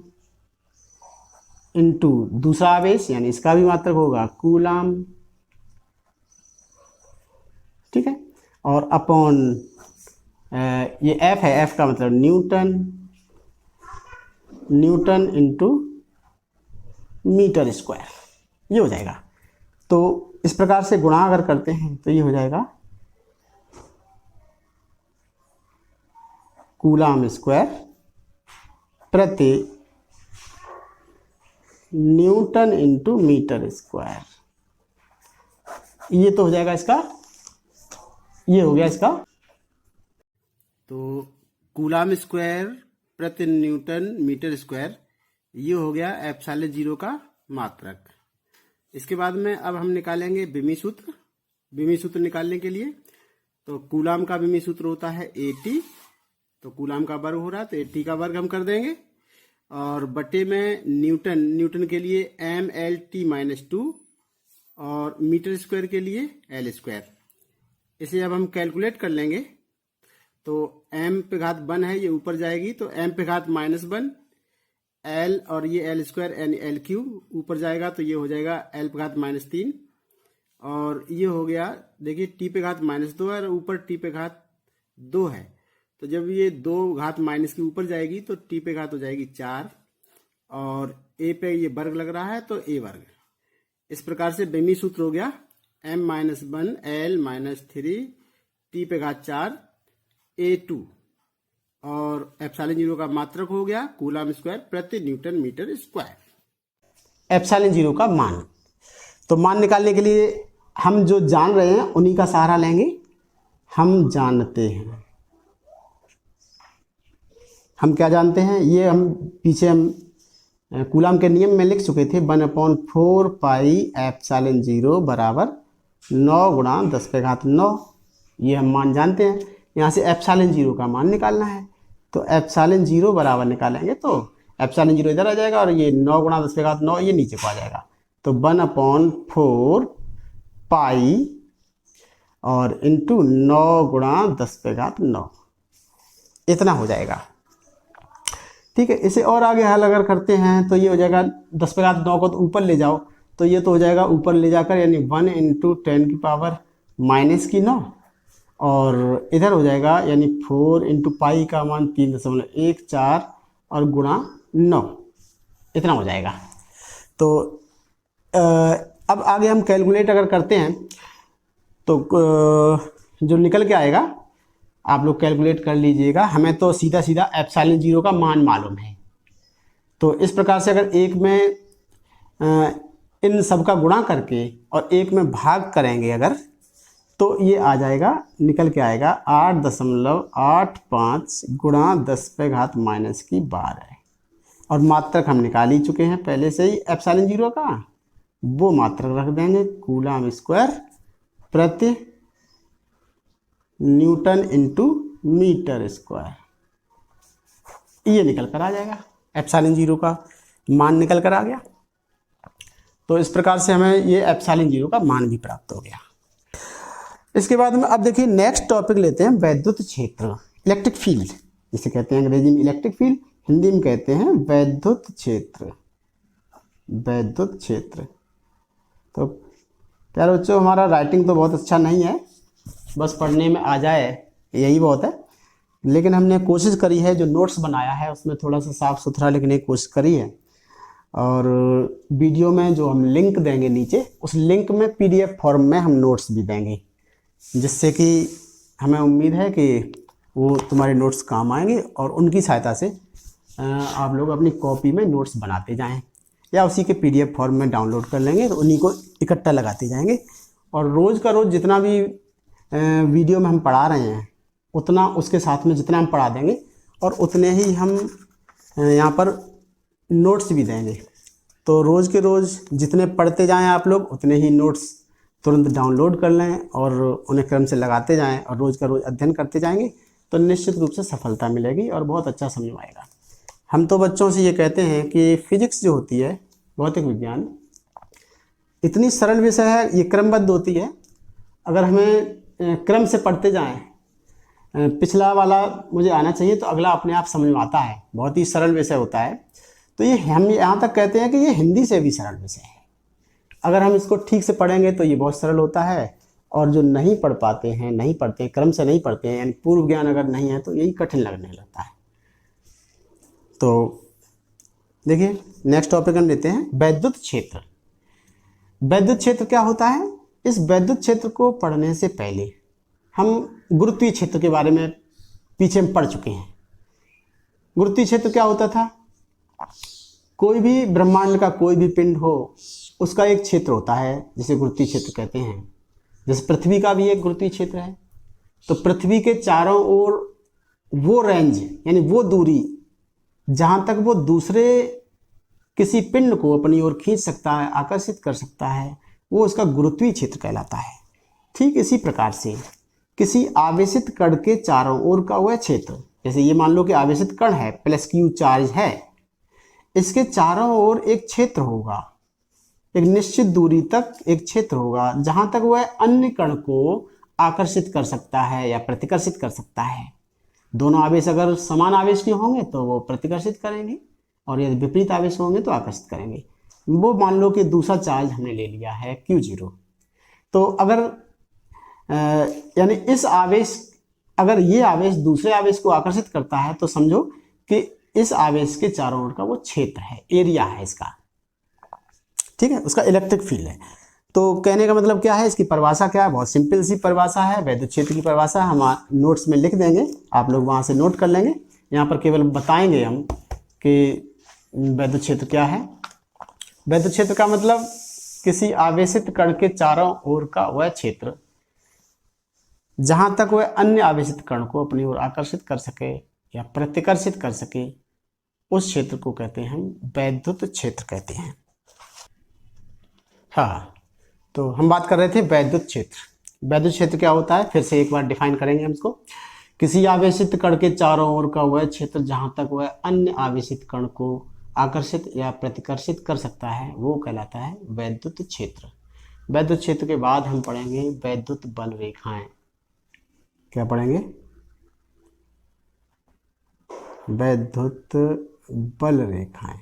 इनटू दूसरा आवेश यानी इसका भी मात्रक होगा कूलाम, ठीक है, और अपॉन ये F है, F का मतलब newton, newton into metre square, ये हो जाएगा। तो इस प्रकार से गुणा अगर करते हैं तो ये हो जाएगा कूलाम स्क्वायर प्रति न्यूटन इंटू मीटर स्क्वायर। ये तो हो जाएगा इसका, ये हो गया इसका। तो कूलाम स्क्वायर प्रति न्यूटन मीटर स्क्वायर, ये हो गया एप्सिलॉन जीरो का मात्रक। इसके बाद में अब हम निकालेंगे विमी सूत्र। विमी सूत्र निकालने के लिए तो कूलाम का विमी सूत्र होता है AT, तो कूलाम का वर्ग हो रहा है तो AT का वर्ग हम कर देंगे, और बटे में न्यूटन, न्यूटन के लिए MLT-2 और मीटर स्क्वायर के लिए L स्क्वायर। इसे अब हम कैलकुलेट कर लेंगे तो m पे घात 1 है, ये ऊपर जाएगी तो m पे घात -1, L और ये L स्क्वायर यानी L क्यूब ऊपर जाएगा तो ये हो जाएगा L पे घात -3, और ये हो गया, देखिए t पे घात -2 है और ऊपर t पे घात 2 है, तो जब ये 2 घात माइनस की ऊपर जाएगी तो t पे घात हो जाएगी 4, और a पे ये वर्ग लग रहा है तो a वर्ग। इस प्रकार से विमी सूत्र हो गया m-1 L-3 t पे घात 4 A2, और एप्सिलॉन जीरो का मात्रक हो गया कूलाम स्क्वायर प्रति newton metre square. Epsilon zero का मान, तो मान निकालने के लिए हम जो जान रहे हैं उन्हीं का सहारा लेंगे। हम जानते हैं, हम क्या जानते हैं, ये हम पीछे हम कूलाम के नियम में लिख चुके थे, 1/4 पाई एप्सिलॉन जीरो बराबर 9 गुणा 10 पे घात 9। ये हम मान जानते हैं। यहाँ से एप्सिलॉन जीरो का मान निकालना है, तो एप्सिलॉन जीरो बराबर निकालेंगे तो एप्सिलॉन जीरो इधर आ जाएगा और ये 9 गुणा 10 पे घात 9 ये नीचे को आ जाएगा, तो 1/4 पाई और इंटू 9 गुणा 10 पे घात 9, इतना हो जाएगा। ठीक है, इसे और आगे हल अगर करते हैं तो ये हो जाएगा 10 पे घात 9 को तो ऊपर ले जाओ तो ये तो हो जाएगा ऊपर ले जाकर, यानी 1 × 10 की पावर -9, और इधर हो जाएगा यानी 4 × पाई का मान 3.14 और गुणा 9, इतना हो जाएगा। तो अब आगे हम कैलकुलेट अगर करते हैं तो जो निकल के आएगा आप लोग कैलकुलेट कर लीजिएगा। हमें तो सीधा सीधा एप्सिलॉन जीरो का मान मालूम है, तो इस प्रकार से अगर एक में इन सब का गुणा करके और एक में भाग करेंगे अगर, तो ये आ जाएगा, निकल के आएगा 8.85 गुणा 10 पे घात -12, और मात्रक हम निकाल ही चुके हैं पहले से ही एप्सिलॉन जीरो का, वो मात्रक रख देंगे कूलाम स्क्वायर प्रति न्यूटन इंटू मीटर स्क्वायर, ये निकल कर आ जाएगा, एप्सिलॉन जीरो का मान निकल कर आ गया। तो इस प्रकार से हमें ये एप्सिलॉन जीरो का मान भी प्राप्त हो गया। इसके बाद में अब देखिए नेक्स्ट टॉपिक लेते हैं, वैद्युत क्षेत्र, इलेक्ट्रिक फील्ड जिसे कहते हैं अंग्रेजी में इलेक्ट्रिक फील्ड, हिंदी में कहते हैं वैद्युत क्षेत्र। वैद्युत क्षेत्र, तो प्यारे बच्चों हमारा राइटिंग तो बहुत अच्छा नहीं है, बस पढ़ने में आ जाए यही बहुत है, लेकिन हमने कोशिश करी है, जो नोट्स बनाया है उसमें थोड़ा सा साफ सुथरा लिखने की कोशिश करी है, और वीडियो में जो हम लिंक देंगे नीचे, उस लिंक में PDF फॉर्म में हम नोट्स भी देंगे, जिससे कि हमें उम्मीद है कि वो तुम्हारे नोट्स काम आएंगे और उनकी सहायता से आप लोग अपनी कॉपी में नोट्स बनाते जाएं, या उसी के PDF फॉर्म में डाउनलोड कर लेंगे तो उन्हीं को इकट्ठा लगाते जाएंगे, और रोज़ का रोज़ जितना भी वीडियो में हम पढ़ा रहे हैं उतना उसके साथ में जितना हम पढ़ा देंगे, और उतने ही हम यहाँ पर नोट्स भी देंगे। तो रोज़ के रोज़ जितने पढ़ते जाएं आप लोग उतने ही नोट्स तुरंत डाउनलोड कर लें और उन्हें क्रम से लगाते जाएं, और रोज़ का रोज़ अध्ययन करते जाएंगे तो निश्चित रूप से सफलता मिलेगी और बहुत अच्छा समझ में आएगा। हम तो बच्चों से ये कहते हैं कि फिजिक्स जो होती है, भौतिक विज्ञान, इतनी सरल विषय है, ये क्रमबद्ध होती है। अगर हमें क्रम से पढ़ते जाएं, पिछला वाला मुझे आना चाहिए तो अगला अपने आप समझ में आता है, बहुत ही सरल विषय होता है। तो ये हम यहाँ तक कहते हैं कि ये हिंदी से भी सरल विषय है। अगर हम इसको ठीक से पढ़ेंगे तो ये बहुत सरल होता है, और जो नहीं पढ़ पाते हैं, नहीं पढ़ते हैं, क्रम से नहीं पढ़ते हैं, यानी पूर्व ज्ञान अगर नहीं है तो यही कठिन लगने लगता है। तो देखिए नेक्स्ट टॉपिक हम लेते हैं वैद्युत क्षेत्र। वैद्युत क्षेत्र क्या होता है? इस वैद्युत क्षेत्र को पढ़ने से पहले हम गुरुत्वीय क्षेत्र के बारे में पीछे में पढ़ चुके हैं। गुरुत्वीय क्षेत्र क्या होता था? कोई भी ब्रह्मांड का कोई भी पिंड हो उसका एक क्षेत्र होता है जिसे गुरुत्वीय क्षेत्र कहते हैं। जैसे पृथ्वी का भी एक गुरुत्वीय क्षेत्र है, तो पृथ्वी के चारों ओर वो रेंज यानी वो दूरी जहां तक वो दूसरे किसी पिंड को अपनी ओर खींच सकता है, आकर्षित कर सकता है, वो उसका गुरुत्वीय क्षेत्र कहलाता है। ठीक इसी प्रकार से किसी आवेशित कण के चारों ओर का वह क्षेत्र, जैसे ये मान लो कि आवेशित कण है, प्लस क्यू चार्ज है, इसके चारों ओर एक क्षेत्र होगा, एक निश्चित दूरी तक एक क्षेत्र होगा जहां तक वह अन्य कण को आकर्षित कर सकता है या प्रतिकर्षित कर सकता है। दोनों आवेश अगर समान आवेश के होंगे तो वो प्रतिकर्षित करेंगे और यदि विपरीत आवेश होंगे तो आकर्षित करेंगे। वो मान लो कि दूसरा चार्ज हमने ले लिया है Q0, तो अगर यानी इस आवेश, अगर ये आवेश दूसरे आवेश को आकर्षित करता है तो समझो कि इस आवेश के चारों ओर का वो क्षेत्र है, एरिया है इसका, ठीक है, उसका इलेक्ट्रिक फील्ड है। तो कहने का मतलब क्या है, इसकी परिभाषा क्या है? बहुत सिंपल सी परिभाषा है, वैद्युत क्षेत्र की परिभाषा हम नोट्स में लिख देंगे, आप लोग वहाँ से नोट कर लेंगे। यहाँ पर केवल बताएंगे हम कि वैद्युत क्षेत्र क्या है। वैद्युत क्षेत्र का मतलब किसी आवेशित कण के चारों ओर का वह क्षेत्र जहां तक वह अन्य आवेशित कण को अपनी ओर आकर्षित कर सके या प्रतिकर्षित कर सके, उस क्षेत्र को कहते हैं हम वैद्युत क्षेत्र कहते हैं। हाँ, तो हम बात कर रहे थे वैद्युत क्षेत्र। वैद्युत क्षेत्र क्या होता है, फिर से एक बार डिफाइन करेंगे हम इसको। किसी आवेशित कण के चारों ओर का वह क्षेत्र जहां तक वह अन्य आवेशित कण को आकर्षित या प्रतिकर्षित कर सकता है वो कहलाता है वैद्युत क्षेत्र। वैद्युत क्षेत्र के बाद हम पढ़ेंगे वैद्युत बल रेखाएं। क्या पढ़ेंगे? वैद्युत बल रेखाएं।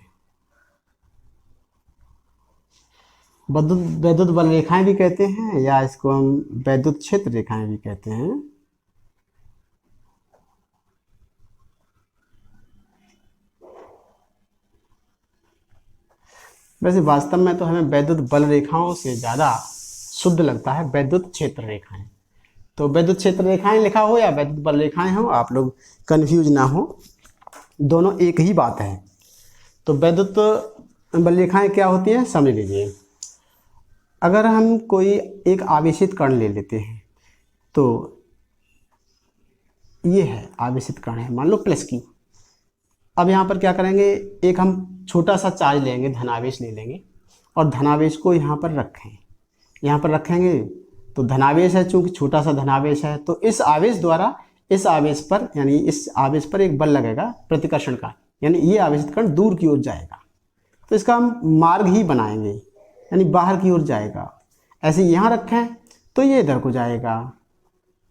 वैद्युत बल रेखाएं भी कहते हैं या इसको हम वैद्युत क्षेत्र रेखाएं भी कहते हैं। वैसे वास्तव में तो हमें वैद्युत बल रेखाओं से ज़्यादा शुद्ध लगता है वैद्युत क्षेत्र रेखाएं। तो वैद्युत क्षेत्र रेखाएं लिखा हो या वैद्युत बल रेखाएं हो, आप लोग कंफ्यूज ना हो, दोनों एक ही बात है। तो वैद्युत बल रेखाएं क्या होती है समझ लीजिए। अगर हम कोई एक आवेशित कण ले लेते हैं, तो ये है आवेशित कण है, मान लो प्लस Q। अब यहाँ पर क्या करेंगे, एक हम छोटा सा चार्ज लेंगे, धनावेश ले लेंगे और धनावेश को यहाँ पर रखें, यहाँ पर रखेंगे तो धनावेश है, चूंकि छोटा सा धनावेश है तो इस आवेश द्वारा इस आवेश पर यानी इस आवेश पर एक बल लगेगा प्रतिकर्षण का, यानी ये आवेशित कण दूर की ओर जाएगा, तो इसका हम मार्ग ही बनाएंगे यानी बाहर की ओर जाएगा। ऐसे यहाँ रखें तो ये इधर को जाएगा,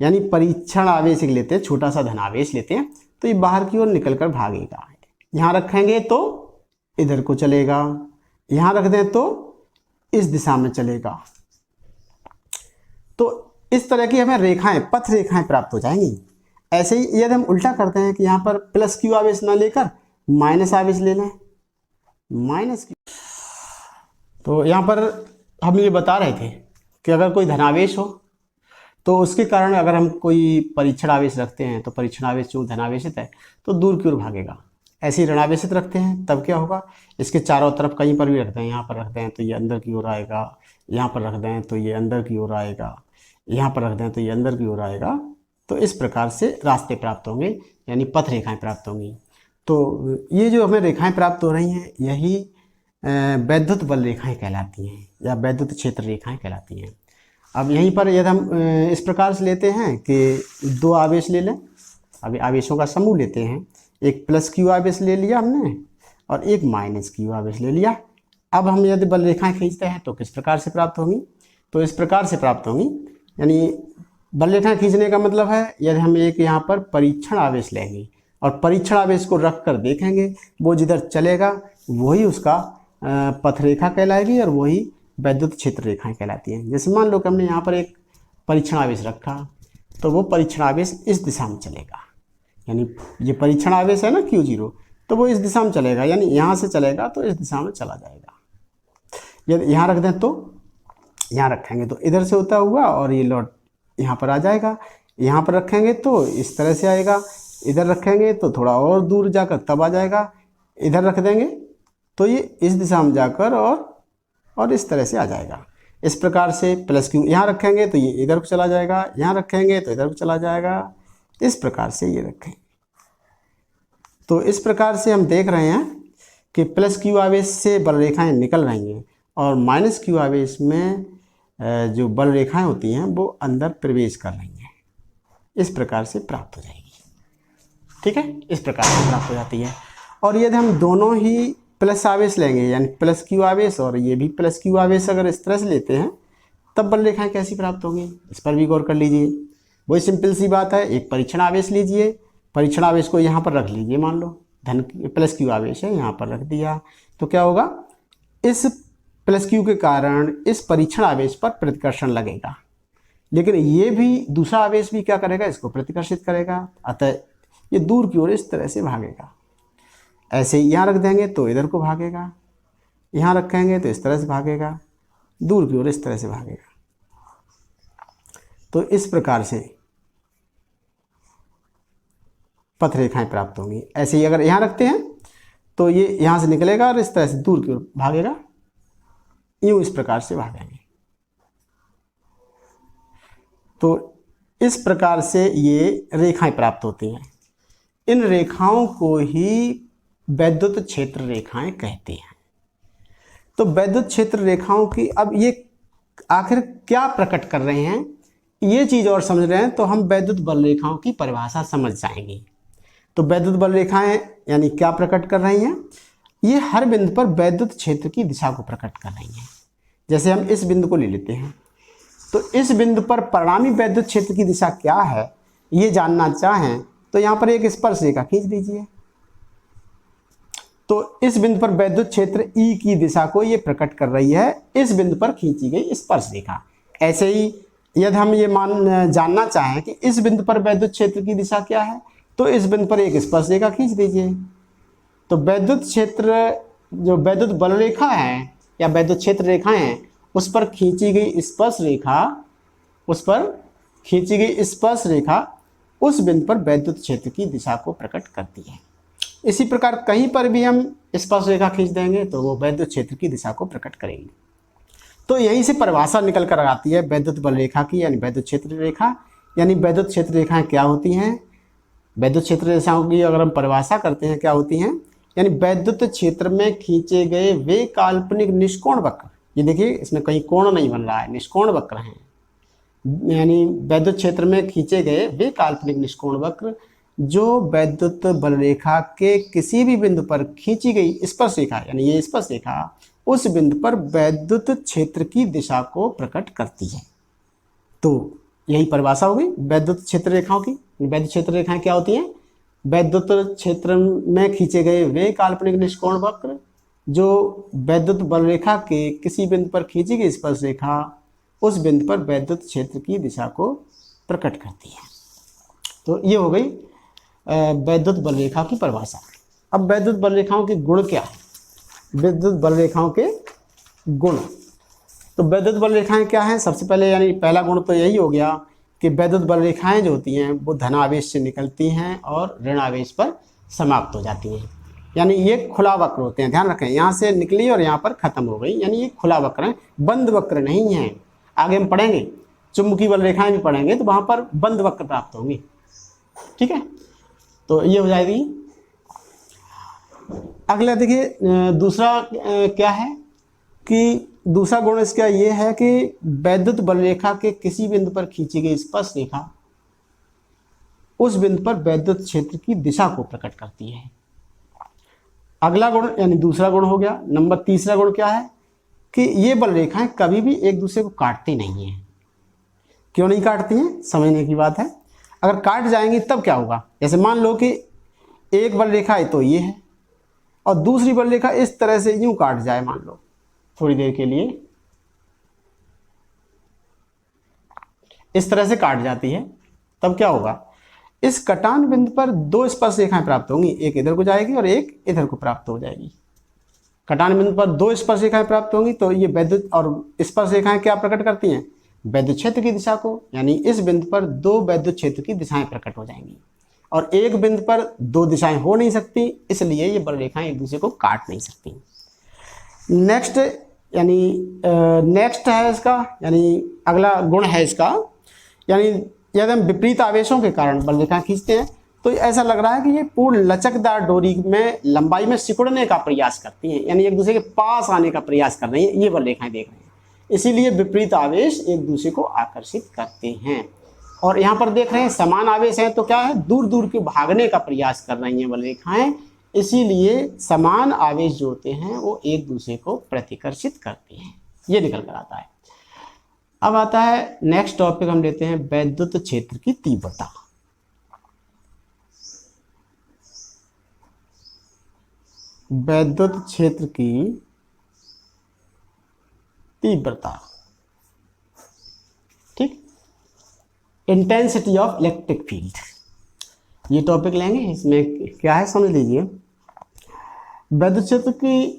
यानी परीक्षण आवेश लेते हैं, छोटा सा धनावेश लेते हैं तो ये बाहर की ओर निकल कर भागेगा। यहाँ रखेंगे तो इधर को चलेगा, यहाँ रख दें तो इस दिशा में चलेगा। तो इस तरह की हमें रेखाएं, पथ रेखाएं प्राप्त हो जाएंगी। ऐसे ही यदि हम उल्टा करते हैं कि यहाँ पर प्लस Q आवेश ना लेकर माइनस आवेश ले लें, माइनस Q, तो यहाँ पर हम ये बता रहे थे कि अगर कोई धनावेश हो तो उसके कारण अगर हम कोई परीक्षण आवेश रखते हैं तो परीक्षण आवेश जो धनावेशित है तो दूर की ओर भागेगा। ऐसे ही ऋणावेशित रखते हैं तब क्या होगा, इसके चारों तरफ कहीं पर भी रख दें, यहाँ पर रख दें तो ये अंदर की ओर आएगा, यहाँ पर रख दें तो ये अंदर की ओर आएगा, यहाँ पर रख दें तो ये अंदर की ओर आएगा। तो इस प्रकार से रास्ते प्राप्त होंगे यानी पथ रेखाएं प्राप्त होंगी। तो ये जो हमें रेखाएं प्राप्त हो रही हैं यही वैद्युत बल रेखाएं कहलाती हैं या वैद्युत क्षेत्र रेखाएं कहलाती हैं। अब यहीं पर यदि हम इस प्रकार से लेते हैं कि दो आवेश ले लें, अभी आवेशों का समूह लेते हैं, एक प्लस Q आवेश ले लिया हमने और एक माइनस Q आवेश ले लिया। अब हम यदि बल रेखाएं खींचते हैं तो किस प्रकार से प्राप्त होंगी, तो इस प्रकार से प्राप्त होंगी। यानी बल रेखाएं खींचने का मतलब है यदि हम एक यहाँ पर परीक्षण आवेश लेंगे और परीक्षण आवेश को रख कर देखेंगे, वो जिधर चलेगा वही उसका पथ रेखा कहलाएगी और वही वैद्युत क्षेत्र रेखाएं कहलाती हैं। जैसे मान लो कि हमने यहाँ पर एक परीक्षण आवेश रखा तो वो परीक्षण आवेश इस दिशा में चलेगा, यानी ये परीक्षण आवेश है ना Q0, तो वो इस दिशा में चलेगा, यानी यहाँ से चलेगा तो इस दिशा में चला जाएगा। यदि यहाँ रख दें तो यहाँ रखेंगे तो इधर से होता हुआ और ये लौट यहाँ पर आ जाएगा। यहाँ पर रखेंगे तो इस तरह से आएगा, इधर रखेंगे तो थोड़ा और दूर जाकर तब आ जाएगा, इधर रख देंगे तो ये इस दिशा में जाकर और इस तरह से आ जाएगा। इस प्रकार से प्लस क्यू यहाँ रखेंगे तो ये इधर को चला जाएगा, यहाँ रखेंगे तो इधर को चला जाएगा, इस प्रकार से ये रखें। तो इस प्रकार से हम देख रहे हैं कि प्लस क्यू आवेश से बल रेखाएं निकल रही हैं और माइनस क्यू आवेश में जो बल रेखाएं होती हैं वो अंदर प्रवेश कर रही हैं। इस प्रकार से प्राप्त हो जाएगी, ठीक है, इस प्रकार से प्राप्त हो जाती है। और यदि हम दोनों ही प्लस आवेश लेंगे, यानी प्लस क्यू आवेश और ये भी प्लस क्यू आवेश अगर इस तरह से लेते हैं तब बल रेखाएं कैसी प्राप्त होंगी, इस पर भी गौर कर लीजिए। वही सिंपल सी बात है, एक परीक्षण आवेश लीजिए, परीक्षण आवेश को यहाँ पर रख लीजिए, मान लो धन प्लस क्यू आवेश है, यहाँ पर रख दिया तो क्या होगा, इस प्लस क्यू के कारण इस परीक्षण आवेश पर प्रतिकर्षण लगेगा, लेकिन ये भी दूसरा आवेश भी क्या करेगा, इसको प्रतिकर्षित करेगा, अतः ये दूर की ओर इस तरह से भागेगा। ऐसे ही यहाँ रख देंगे तो इधर को भागेगा, यहाँ रखेंगे तो इस तरह से भागेगा, दूर की ओर इस तरह से भागेगा। तो इस प्रकार से पथ रेखाएं प्राप्त होंगी। ऐसे ही अगर यहाँ रखते हैं तो ये यहाँ से निकलेगा और इस तरह से दूर की ओर भागेगा, यूं इस प्रकार से भागेंगे। तो इस प्रकार से ये रेखाएं प्राप्त होती हैं। इन रेखाओं को ही वैद्युत क्षेत्र रेखाएं कहते हैं। तो वैद्युत क्षेत्र रेखाओं की अब ये आखिर क्या प्रकट कर रहे हैं, ये चीज़ और समझ रहे हैं तो हम वैद्युत बल रेखाओं की परिभाषा समझ जाएंगे। तो वैद्युत बल रेखाएं यानी क्या प्रकट कर रही हैं, ये हर बिंदु पर वैद्युत क्षेत्र की दिशा को प्रकट कर रही हैं। जैसे हम इस बिंदु को ले लेते हैं तो इस बिंदु पर परिणामी वैद्युत क्षेत्र की दिशा क्या है ये जानना चाहें तो यहाँ पर एक स्पर्श रेखा खींच दीजिए। तो इस बिंदु पर वैद्युत क्षेत्र ई की दिशा को ये प्रकट कर रही है इस बिंदु पर खींची गई स्पर्श रेखा। ऐसे ही यदि हम ये जानना चाहें कि इस बिंदु पर वैद्युत क्षेत्र की दिशा क्या है तो इस बिंदु पर एक स्पर्श रेखा खींच दीजिए। तो वैद्युत क्षेत्र जो वैद्युत बल रेखा है या वैद्युत क्षेत्र रेखाएं हैं उस पर खींची गई स्पर्श रेखा उस बिंदु पर वैद्युत क्षेत्र की दिशा को प्रकट करती है। इसी प्रकार कहीं पर भी हम स्पर्श रेखा खींच देंगे तो वो वैद्युत क्षेत्र की दिशा को प्रकट करेगी। तो यहीं से परिभाषा निकल कर आती है वैद्युत बल रेखा की, यानी वैद्युत क्षेत्र रेखा। यानी वैद्युत क्षेत्र रेखाएं क्या होती हैं, वैद्युत क्षेत्र रेखाओं की अगर हम परिभाषा करते हैं क्या होती हैं, यानी वैद्युत क्षेत्र में खींचे गए वे काल्पनिक निष्कोण वक्र, ये देखिए इसमें कहीं कोण नहीं बन रहा है, निष्कोण वक्र हैं। यानी वैद्युत क्षेत्र में खींचे गए वे काल्पनिक निष्कोण वक्र जो वैद्युत बल रेखा के किसी भी बिंदु पर खींची गई स्पर्श रेखा, यानी ये स्पर्श रेखा उस बिंदु पर वैद्युत क्षेत्र की दिशा को प्रकट करती है। तो यही परिभाषा हो गई वैद्युत क्षेत्र रेखाओं की। वैद्युत क्षेत्र रेखाएं क्या होती हैं, वैद्युत क्षेत्र में खींचे गए वे काल्पनिक निष्कोण वक्र जो वैद्युत बल रेखा के किसी बिंदु पर खींची गई स्पर्श रेखा उस बिंदु पर वैद्युत क्षेत्र की दिशा को प्रकट करती है। तो ये हो गई वैद्युत बल रेखा की परिभाषा। अब वैद्युत बल रेखाओं के गुण क्या है, विद्युत बल रेखाओं के गुण। तो वैद्युत बल रेखाएं क्या हैं, सबसे पहले यानी पहला गुण तो यही हो गया कि वैद्युत बल रेखाएं जो होती हैं वो धन आवेश से निकलती हैं और ऋण आवेश पर समाप्त हो जाती हैं। यानी ये खुला वक्र होते हैं, ध्यान रखें, यहाँ से निकली और यहाँ पर खत्म हो गई, यानी ये खुला वक्र है, बंद वक्र नहीं है। आगे हम पढ़ेंगे चुंबकीय बल रेखाएं भी पढ़ेंगे तो वहाँ पर बंद वक्र प्राप्त होंगी, ठीक है। तो ये हो जाएगी। अगला देखिए दूसरा क्या है कि दूसरा गुण इसका ये है कि वैद्युत बल रेखा के किसी बिंदु पर खींची गई स्पर्श रेखा उस बिंदु पर वैद्युत क्षेत्र की दिशा को प्रकट करती है। अगला गुण यानी दूसरा गुण हो गया। नंबर तीसरा गुण क्या है कि ये बल रेखाएं कभी भी एक दूसरे को काटती नहीं हैं। क्यों नहीं काटती हैं, समझने की बात है। अगर काट जाएंगी तब क्या होगा, जैसे मान लो कि एक बल रेखा है तो ये है और दूसरी बल रेखा इस तरह से यूं काट जाए, मान लो थोड़ी देर के लिए इस तरह से काट जाती है, तब क्या होगा, इस कटान बिंदु पर दो स्पर्श रेखाएं प्राप्त होंगी, एक इधर को जाएगी और एक इधर को प्राप्त हो जाएगी। कटान बिंदु पर दो स्पर्श रेखाएं प्राप्त होंगी, तो ये वैद्युत और स्पर्श रेखाएं क्या प्रकट करती हैं? वैद्युत क्षेत्र की दिशा को, यानी इस बिंदु पर दो वैद्युत क्षेत्र की दिशाएं प्रकट हो जाएंगी। और एक बिंदु पर दो दिशाएं हो नहीं सकती, इसलिए ये बल रेखाएं एक दूसरे को काट नहीं सकती। नेक्स्ट है इसका, यानी अगला गुण है इसका, यानी यदि हम विपरीत आवेशों के कारण बल रेखा खींचते हैं तो ऐसा लग रहा है कि ये पूर्ण लचकदार डोरी में लंबाई में सिकुड़ने का प्रयास करती हैं, यानी एक दूसरे के पास आने का प्रयास कर रही हैं। ये बल रेखाएं देख रहे हैं, इसीलिए विपरीत आवेश एक दूसरे को आकर्षित करते हैं। और यहाँ पर देख रहे हैं समान आवेश हैं तो क्या है, दूर दूर के भागने का प्रयास कर रही हैं बल रेखाएं, इसीलिए समान आवेश जो होते हैं वो एक दूसरे को प्रतिकर्षित करते हैं। ये निकल कर आता है। अब आता है नेक्स्ट टॉपिक, हम लेते हैं वैद्युत क्षेत्र की तीव्रता। वैद्युत क्षेत्र की तीव्रता, ठीक, इंटेंसिटी ऑफ इलेक्ट्रिक फील्ड, ये टॉपिक लेंगे। इसमें क्या है समझ लीजिए। वैद्युत क्षेत्र की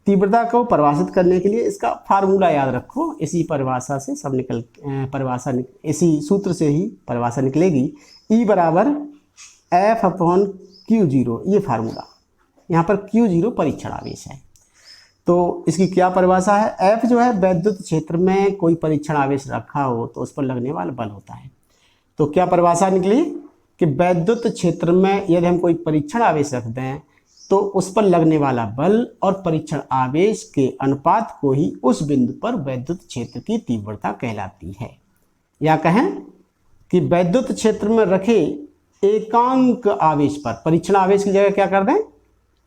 तीव्रता को परिभाषित करने के लिए इसका फार्मूला याद रखो। इसी परिभाषा से सब इसी सूत्र से ही परिभाषा निकलेगी। E बराबर F/Q0, ये फार्मूला। यहाँ पर Q0 परीक्षण आवेश है, तो इसकी क्या परिभाषा है? F जो है वैद्युत क्षेत्र में कोई परीक्षण आवेश रखा हो तो उस पर लगने वाला बल होता है। तो क्या परिभाषा निकली कि वैद्युत क्षेत्र में यदि हम कोई परीक्षण आवेश रखते हैं तो उस पर लगने वाला बल और परीक्षण आवेश के अनुपात को ही उस बिंदु पर वैद्युत क्षेत्र की तीव्रता कहलाती है। या कहें कि वैद्युत क्षेत्र में रखे एकांक आवेश पर परीक्षण आवेश की जगह क्या कर दें,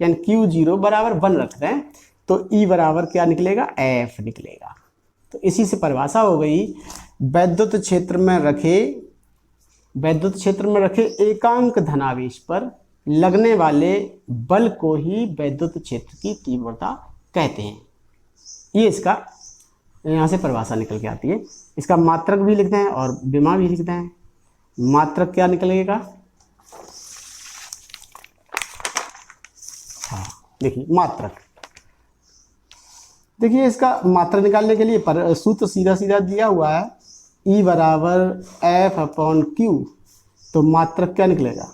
यानी Q0 बराबर 1 रख दें, तो E बराबर क्या निकलेगा, F निकलेगा। तो इसी से परिभाषा हो गई, वैद्युत क्षेत्र में रखे एकांक धनावेश पर लगने वाले बल को ही वैद्युत क्षेत्र की तीव्रता कहते हैं। ये इसका यहाँ से परिभाषा निकल के आती है। इसका मात्रक भी लिखते हैं और विमा भी लिखते हैं। मात्रक क्या निकलेगा, हाँ देखिए मात्रक, देखिए इसका मात्रक निकालने के लिए सूत्र सीधा सीधा दिया हुआ है, E बराबर F/Q। तो मात्रक क्या निकलेगा,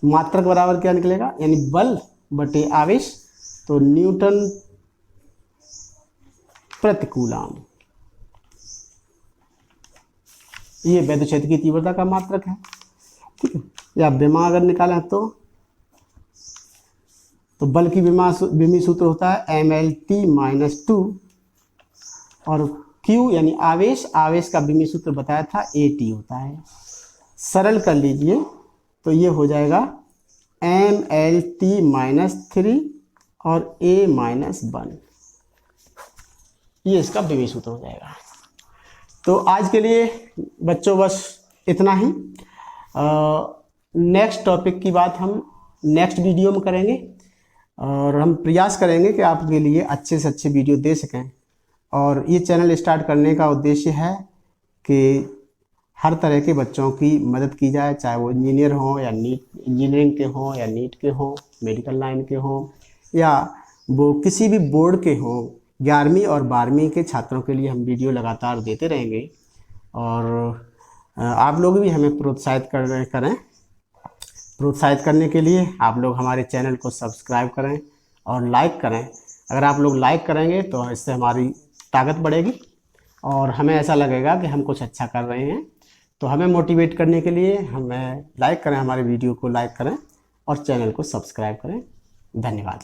मात्रक बराबर क्या निकलेगा, यानी बल बटे आवेश, तो न्यूटन प्रति कूलम। ये वैद्युत क्षेत्र की तीव्रता का मात्रक है, ठीक है। या विमा अगर निकालें तो बल की विमी सूत्र होता है mLT-2 और Q यानी आवेश का विमी सूत्र बताया था AT होता है। सरल कर लीजिए तो ये हो जाएगा mLT-3 और A-1, ये इसका विमी सूत्र हो जाएगा। तो आज के लिए बच्चों बस इतना ही। नेक्स्ट टॉपिक की बात हम नेक्स्ट वीडियो में करेंगे और हम प्रयास करेंगे कि आपके लिए अच्छे से अच्छे वीडियो दे सकें। और ये चैनल स्टार्ट करने का उद्देश्य है कि हर तरह के बच्चों की मदद की जाए, चाहे वो इंजीनियर हों या इंजीनियरिंग के हों या नीट के हों, मेडिकल लाइन के हों, या वो किसी भी बोर्ड के हों। 11वीं और 12वीं के छात्रों के लिए हम वीडियो लगातार देते रहेंगे और आप लोग भी हमें प्रोत्साहित करें। प्रोत्साहित करने के लिए आप लोग हमारे चैनल को सब्सक्राइब करें और लाइक करें। अगर आप लोग लाइक करेंगे तो इससे हमारी ताकत बढ़ेगी और हमें ऐसा लगेगा कि हम कुछ अच्छा कर रहे हैं। तो हमें मोटिवेट करने के लिए हमें लाइक करें, हमारे वीडियो को लाइक करें और चैनल को सब्सक्राइब करें। धन्यवाद।